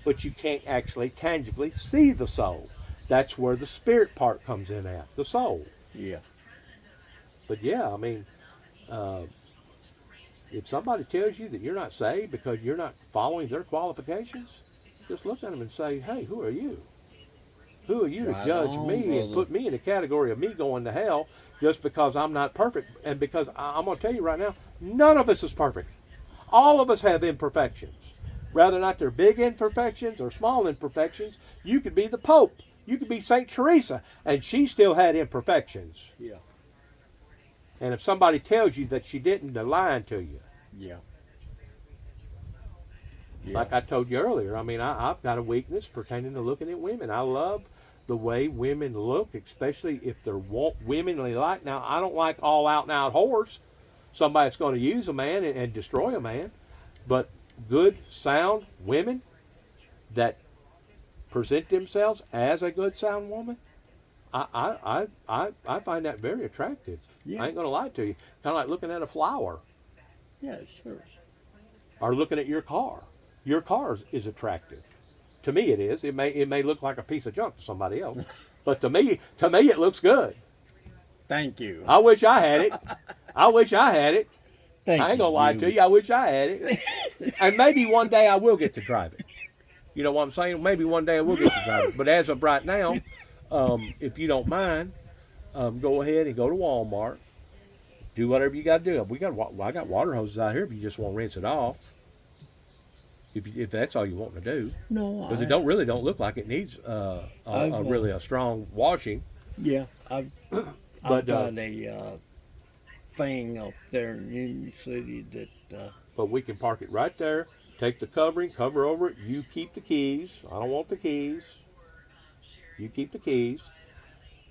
But you can't actually tangibly see the soul. That's where the spirit part comes in at, the soul. Yeah. But yeah, I mean, if somebody tells you that you're not saved because you're not following their qualifications, just look at them and say, "Hey, who are you? Who are you to judge me and put me in the category of me going to hell just because I'm not perfect?" And because I'm going to tell you right now, none of us is perfect. All of us have imperfections. Whether or not they're big imperfections or small imperfections, you could be the Pope. You could be St. Teresa, and she still had imperfections. Yeah. And if somebody tells you that she didn't, they're lying to you. Yeah. Like I told you earlier, I mean, I've got a weakness pertaining to looking at women. I love the way women look, especially if they're womanly like. Now, I don't like all out and out whores, somebody that's going to use a man and destroy a man. But good, sound women that present themselves as a good, sound woman, I find that very attractive. Yeah. I ain't going to lie to you. Kind of like looking at a flower. Yeah, sure. Or looking at your car. Your car is attractive. To me it is. It may look like a piece of junk to somebody else. But to me it looks good. Thank you. I wish I had it. I ain't Thank gonna lie to you. I wish I had it. And maybe one day I will get to drive it. You know what I'm saying? Maybe one day I will get to drive it. But as of right now, if you don't mind, go ahead and go to Walmart. Do whatever you got to do. I got water hoses out here if you just want to rinse it off. If that's all you want to do. No, because it don't look like it needs really a strong washing. Yeah, I've got a thing up there in Union City that. But we can park it right there. Take the covering, cover over it. You keep the keys. I don't want the keys. You keep the keys.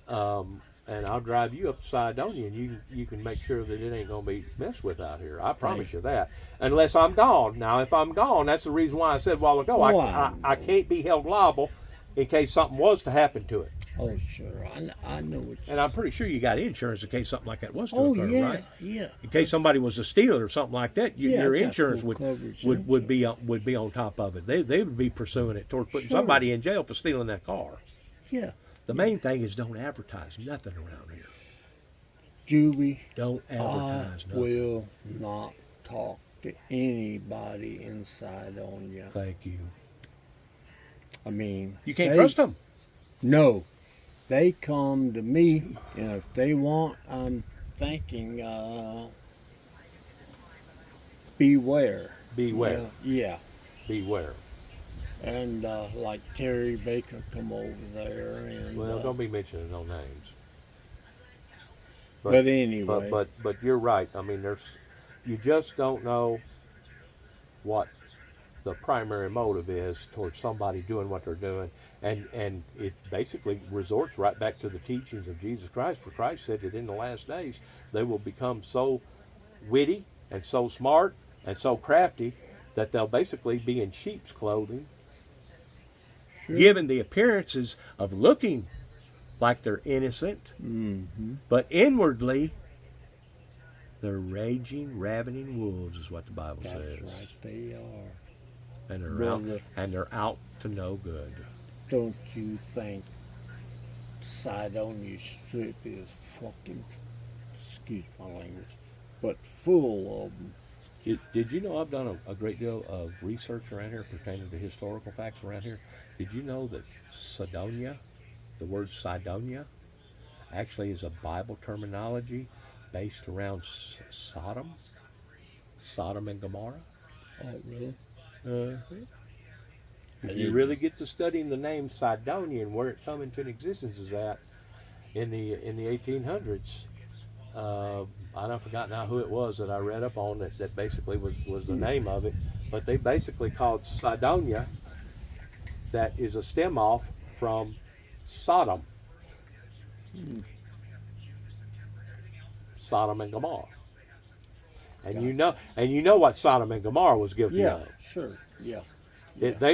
And I'll drive you up to Sidonia, and you can make sure that it ain't going to be messed with out here. I promise you that. Unless I'm gone. Now, if I'm gone, that's the reason why I said a while ago, I can't be held liable in case something was to happen to it. Oh, sure. I know what And I'm pretty sure you got insurance in case something like that was to occur, right? Yeah. In case somebody was a stealer or something like that, your insurance would be on top of it. They would be pursuing it towards putting somebody in jail for stealing that car. Yeah. The main thing is don't advertise nothing around here. Juby, don't advertise nothing. I will not talk to anybody in Sidonia. Thank you. I mean, you can't trust them. No, they come to me, and if they want, I'm thinking, beware. Beware. Yeah. Beware. And like Terry Baker come over there, and Well, don't be mentioning no names. But anyway. But you're right. I mean, you just don't know what the primary motive is towards somebody doing what they're doing, and it basically resorts right back to the teachings of Jesus Christ. For Christ said that in the last days they will become so witty and so smart and so crafty that they'll basically be in sheep's clothing, given the appearances of looking like they're innocent, but inwardly they're raging, ravening wolves, is what the Bible says. That's right, they are. And they're out to no good. Don't you think Sidonia Strip is fucking, excuse my language, but full of them? Did you know I've done a great deal of research around here pertaining to historical facts around here? Did you know that Sidonia, the word Sidonia, actually is a Bible terminology based around Sodom and Gomorrah? Oh, really? If you really get to studying the name Sidonia and where it come into existence is at in the 1800s, I forgot now who it was that I read up on that basically was the name of it, but they basically called Sidonia, that is a stem off from Sodom. Sodom and Gomorrah. And you know what Sodom and Gomorrah was guilty of. Sure, yeah. They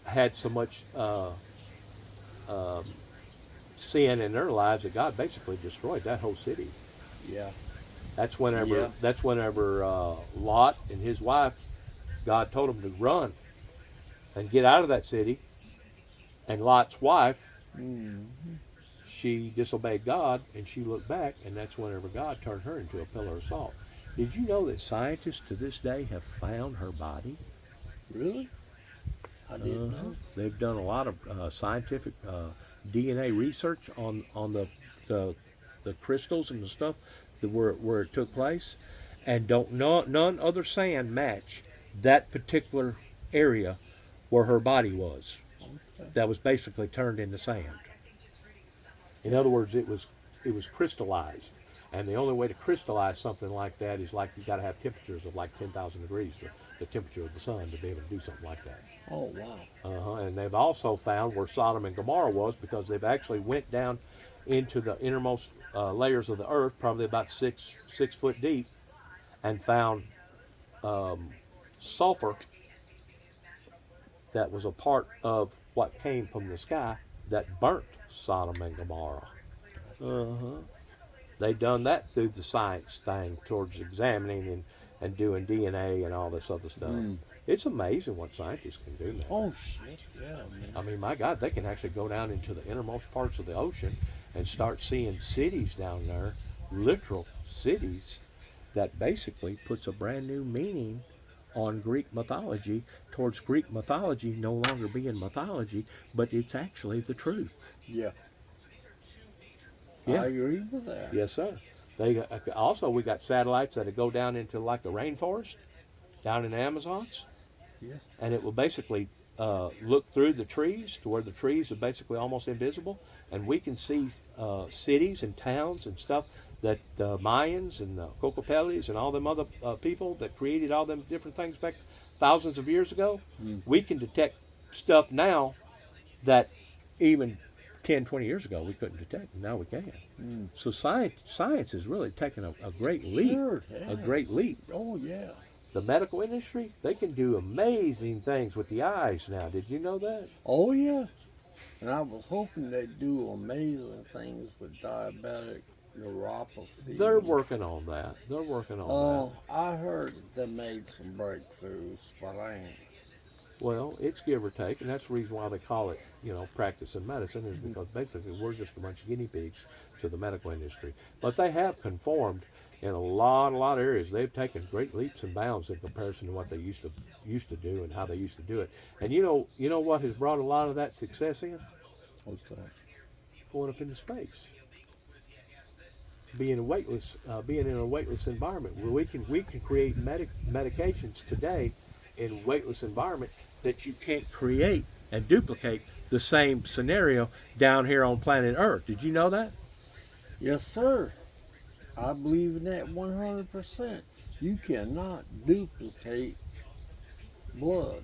had so much sin in their lives that God basically destroyed that whole city. Yeah. That's whenever Lot and his wife, God told them to run and get out of that city. And Lot's wife, she disobeyed God, and she looked back, and that's whenever God turned her into a pillar of salt. Did you know that scientists to this day have found her body? Really? I didn't know. They've done a lot of scientific DNA research on the crystals and the stuff where it took place, and none other sand match that particular area where her body was. Okay. That was basically turned into sand. In other words, it was crystallized, and the only way to crystallize something like that is like you got to have temperatures of like 10,000 degrees, the temperature of the sun, to be able to do something like that. Oh wow! And they've also found where Sodom and Gomorrah was, because they've actually went down into the innermost layers of the earth, probably about 6 foot deep, and found sulfur that was a part of what came from the sky that burnt Sodom and Gomorrah. They've done that through the science thing towards examining and doing DNA and all this other stuff. It's amazing what scientists can do now. Oh shit, yeah, man. I mean, my God, they can actually go down into the innermost parts of the ocean and start seeing cities down there, literal cities, that basically puts a brand new meaning on Greek mythology, towards Greek mythology no longer being mythology, but it's actually the truth. Yeah. Yeah. I agree with that. Yes, sir. We got satellites that go down into like the rainforest, down in the Amazons. Yeah. And it will basically look through the trees to where the trees are basically almost invisible, and we can see cities and towns and stuff that Mayans and Cocopeles and all them other people that created all them different things back thousands of years ago. We can detect stuff now that even 10, 20 years ago we couldn't detect, and now we can. So science has really taken a great leap. Sure, a great leap. Oh yeah. The medical industry, they can do amazing things with the eyes now. Did you know that? Oh yeah. And I was hoping they'd do amazing things with diabetic neuropathy. They're working on that. Oh, I heard they made some breakthroughs, but I ain't. Well, it's give or take, and that's the reason why they call it, practicing medicine, is because basically we're just a bunch of guinea pigs to the medical industry. But they have conformed in a lot of areas. They've taken great leaps and bounds in comparison to what they used to do and how they used to do it. And you know what has brought a lot of that success in? What's that? Going up into space. Being in a weightless environment where we can create medications today in a weightless environment that you can't create and duplicate the same scenario down here on planet Earth. Did you know that? Yes, sir. I believe in that 100%. You cannot duplicate blood.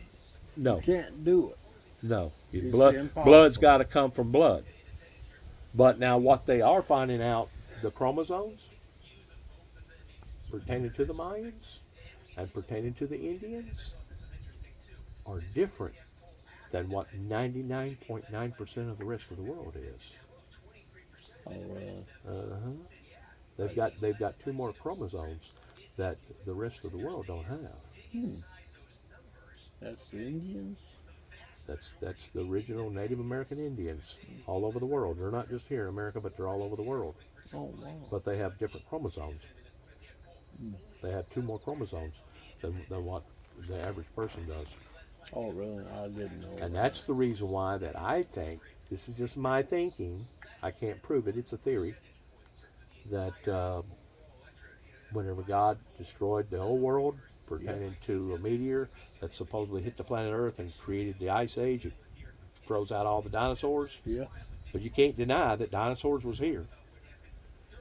No. You can't do it. No. It's Blood's impossible. got to come from blood. But now what they are finding out, the chromosomes pertaining to the Mayans and pertaining to the Indians are different than what 99.9% of the rest of the world is. Oh, really? They've got 2 more chromosomes that the rest of the world don't have. That's the Indians? That's the original Native American Indians all over the world. They're not just here in America, but they're all over the world. Oh, wow. But they have different chromosomes. They have 2 more chromosomes than what the average person does. Oh, really? I didn't know. And that's the reason why that I think, this is just my thinking, I can't prove it, it's a theory, that whenever God destroyed the whole world pertaining to a meteor that supposedly hit the planet Earth and created the Ice Age, it froze out all the dinosaurs. Yeah. But you can't deny that dinosaurs was here.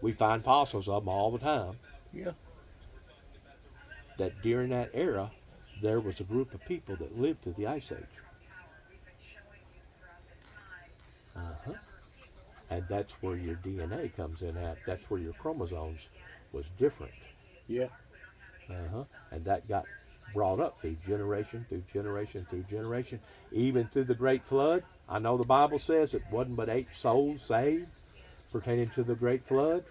We find fossils of them all the time. Yeah. That during that era, there was a group of people that lived through the Ice Age. And that's where your DNA comes in at. That's where your chromosomes was different. Yeah. And that got brought up through generation, through generation, through generation, even through the Great Flood. I know the Bible says it wasn't but 8 souls saved pertaining to the Great Flood.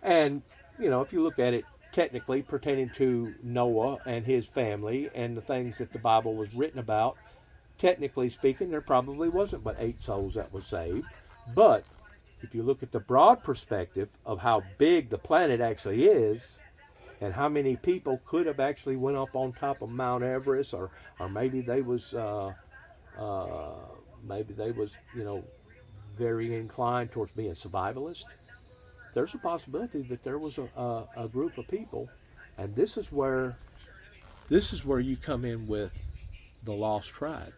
And, you know, if you look at it technically pertaining to Noah and his family and the things that the Bible was written about, technically speaking, there probably wasn't but 8 souls that was saved. But if you look at the broad perspective of how big the planet actually is, and how many people could have actually went up on top of Mount Everest, or maybe they was you know, very inclined towards being survivalist. There's a possibility that there was a group of people, and this is where you come in with the lost tribe.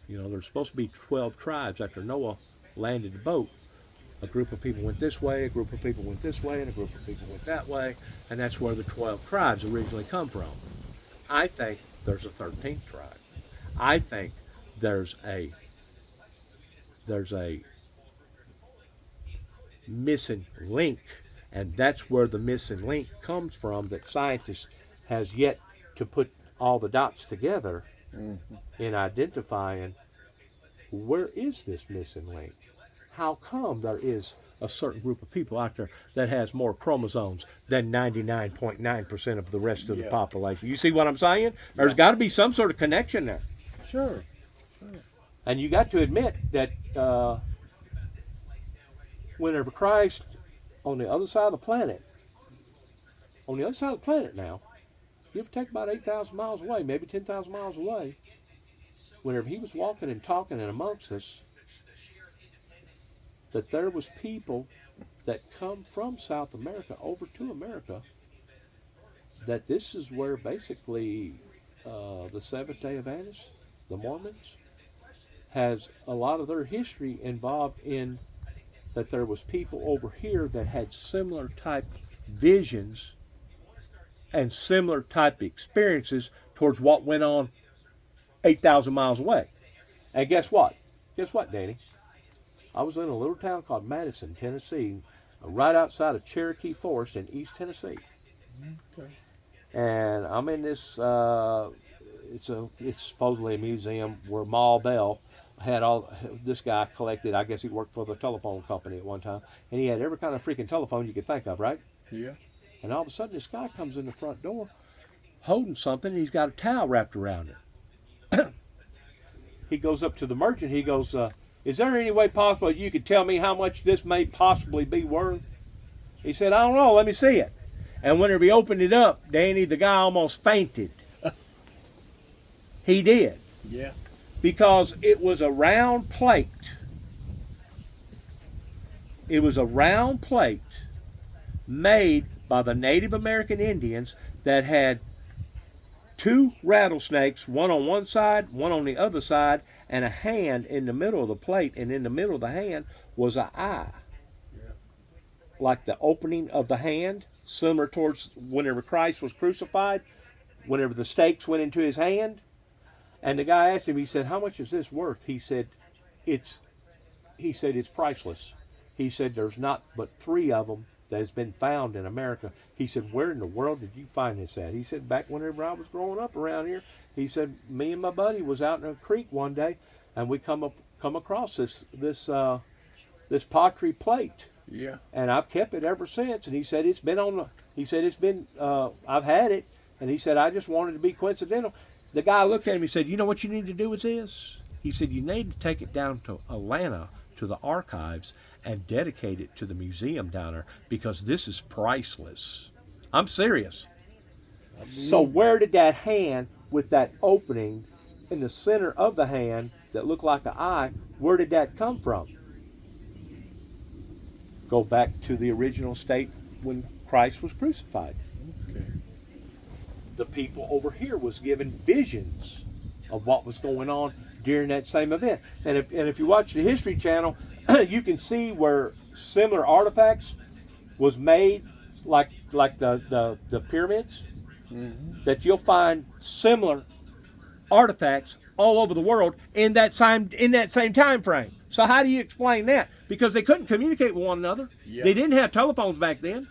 You know, there's supposed to be 12 tribes after Noah landed the boat. A group of people went this way, a group of people went this way, and a group of people went that way, and that's where the 12 tribes originally come from. I think there's a 13th tribe. I think there's a missing link, and that's where the missing link comes from, that scientists has yet to put all the dots together in identifying where is this missing link. How come there is a certain group of people out there that has more chromosomes than 99.9% of the rest of the population? You see what I'm saying? There's got to be some sort of connection there. Sure. And you got to admit that whenever Christ, on the other side of the planet now, give or take about 8,000 miles away, maybe 10,000 miles away, whenever he was walking and talking and amongst us, that there was people that come from South America over to America, that this is where basically the Seventh-day Adventists, the Mormons, has a lot of their history involved in that there was people over here that had similar type visions and similar type experiences towards what went on 8,000 miles away. And guess what? Guess what, Danny? I was in a little town called Madison, Tennessee, right outside of Cherokee Forest in East Tennessee. Okay. And I'm in this, it's supposedly a museum where Maul Bell had this guy collected. I guess he worked for the telephone company at one time, and he had every kind of freaking telephone you could think of, right? Yeah. And all of a sudden this guy comes in the front door holding something, and he's got a towel wrapped around it. He goes up to the merchant, he goes, is there any way possible you could tell me how much this may possibly be worth? He said, I don't know, let me see it. And whenever he opened it up, Danny, the guy almost fainted. He did. Yeah. Because it was a round plate. It was a round plate made by the Native American Indians that had 2 rattlesnakes, one on one side, one on the other side, and a hand in the middle of the plate. And in the middle of the hand was an eye, like the opening of the hand, similar towards whenever Christ was crucified, whenever the stakes went into his hand. And the guy asked him, he said, "How much is this worth?" He said, it's priceless. He said, "There's not but 3 of them that has been found in America." He said, "Where in the world did you find this at?" He said, "Back whenever I was growing up around here." He said, "Me and my buddy was out in a creek one day, and we come across this pottery plate. Yeah. And I've kept it ever since." And he said, I've had it. And he said, "I just wanted to be coincidental." The guy looked at him, he said, "You know what you need to do with this?" He said, "You need to take it down to Atlanta, to the archives, and dedicate it to the museum down there, because this is priceless." I'm serious. So where did that hand with that opening in the center of the hand that looked like an eye, where did that come from? Go back to the original state when Christ was crucified. Okay. The people over here was given visions of what was going on during that same event. And if you watch the History Channel, you can see where similar artifacts was made, like the pyramids, that you'll find similar artifacts all over the world in that same time frame. So how do you explain that? Because they couldn't communicate with one another. Yeah. They didn't have telephones back then.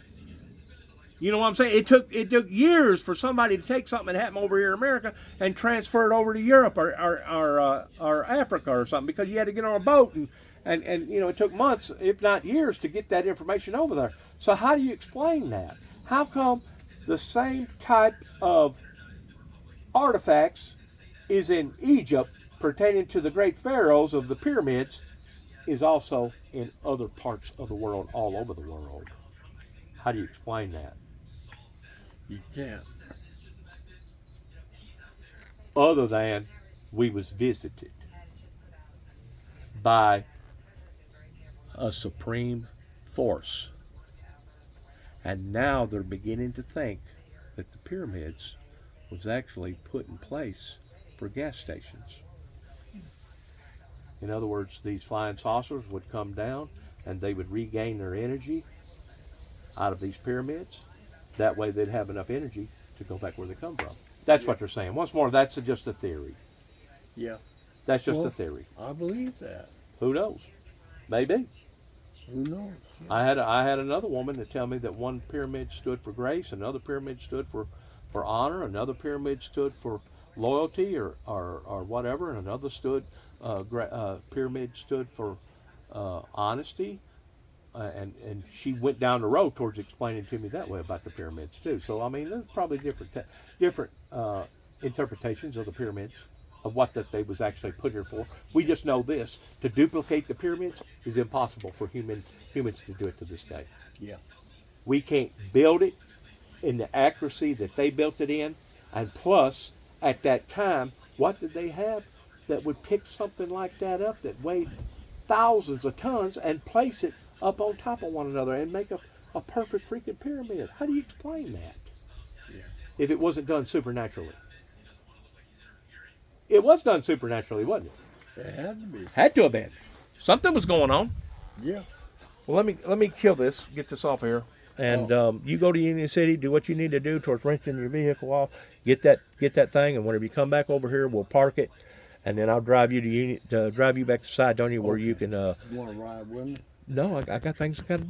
You know what I'm saying? It took years for somebody to take something that happened over here in America and transfer it over to Europe or Africa or something, because you had to get on a boat and it took months, if not years, to get that information over there. So how do you explain that? How come the same type of artifacts is in Egypt pertaining to the great pharaohs of the pyramids is also in other parts of the world, all over the world? How do you explain that? You can't. Other than we was visited by a supreme force. And now they're beginning to think that the pyramids was actually put in place for gas stations. In other words, these flying saucers would come down and they would regain their energy out of these pyramids. That way they'd have enough energy to go back where they come from. That's what they're saying. Once more, that's just a theory. Yeah. That's just a theory. I believe that. Who knows? Maybe. Who knows? I had another woman to tell me that one pyramid stood for grace, another pyramid stood for honor, another pyramid stood for loyalty or whatever, and another pyramid stood for honesty. And she went down the road towards explaining to me that way about the pyramids too. So I mean, there's probably different interpretations of the pyramids, of what that they was actually put here for. We just know this: to duplicate the pyramids is impossible for humans to do it to this day. Yeah. We can't build it in the accuracy that they built it in, and plus, at that time, what did they have that would pick something like that up that weighed thousands of tons and place it up on top of one another and make a perfect freaking pyramid? How do you explain that? Yeah. If it wasn't done supernaturally. It was done supernaturally, wasn't it? It had to be. Had to have been. Something was going on. Yeah. Well, let me kill this, get this off here. And you go to Union City, do what you need to do towards wrenching your vehicle off, get that thing, and whenever you come back over here, we'll park it, and then I'll drive you to drive you back to Sidonia where you can. You want to ride with me? No, I got things I got to do.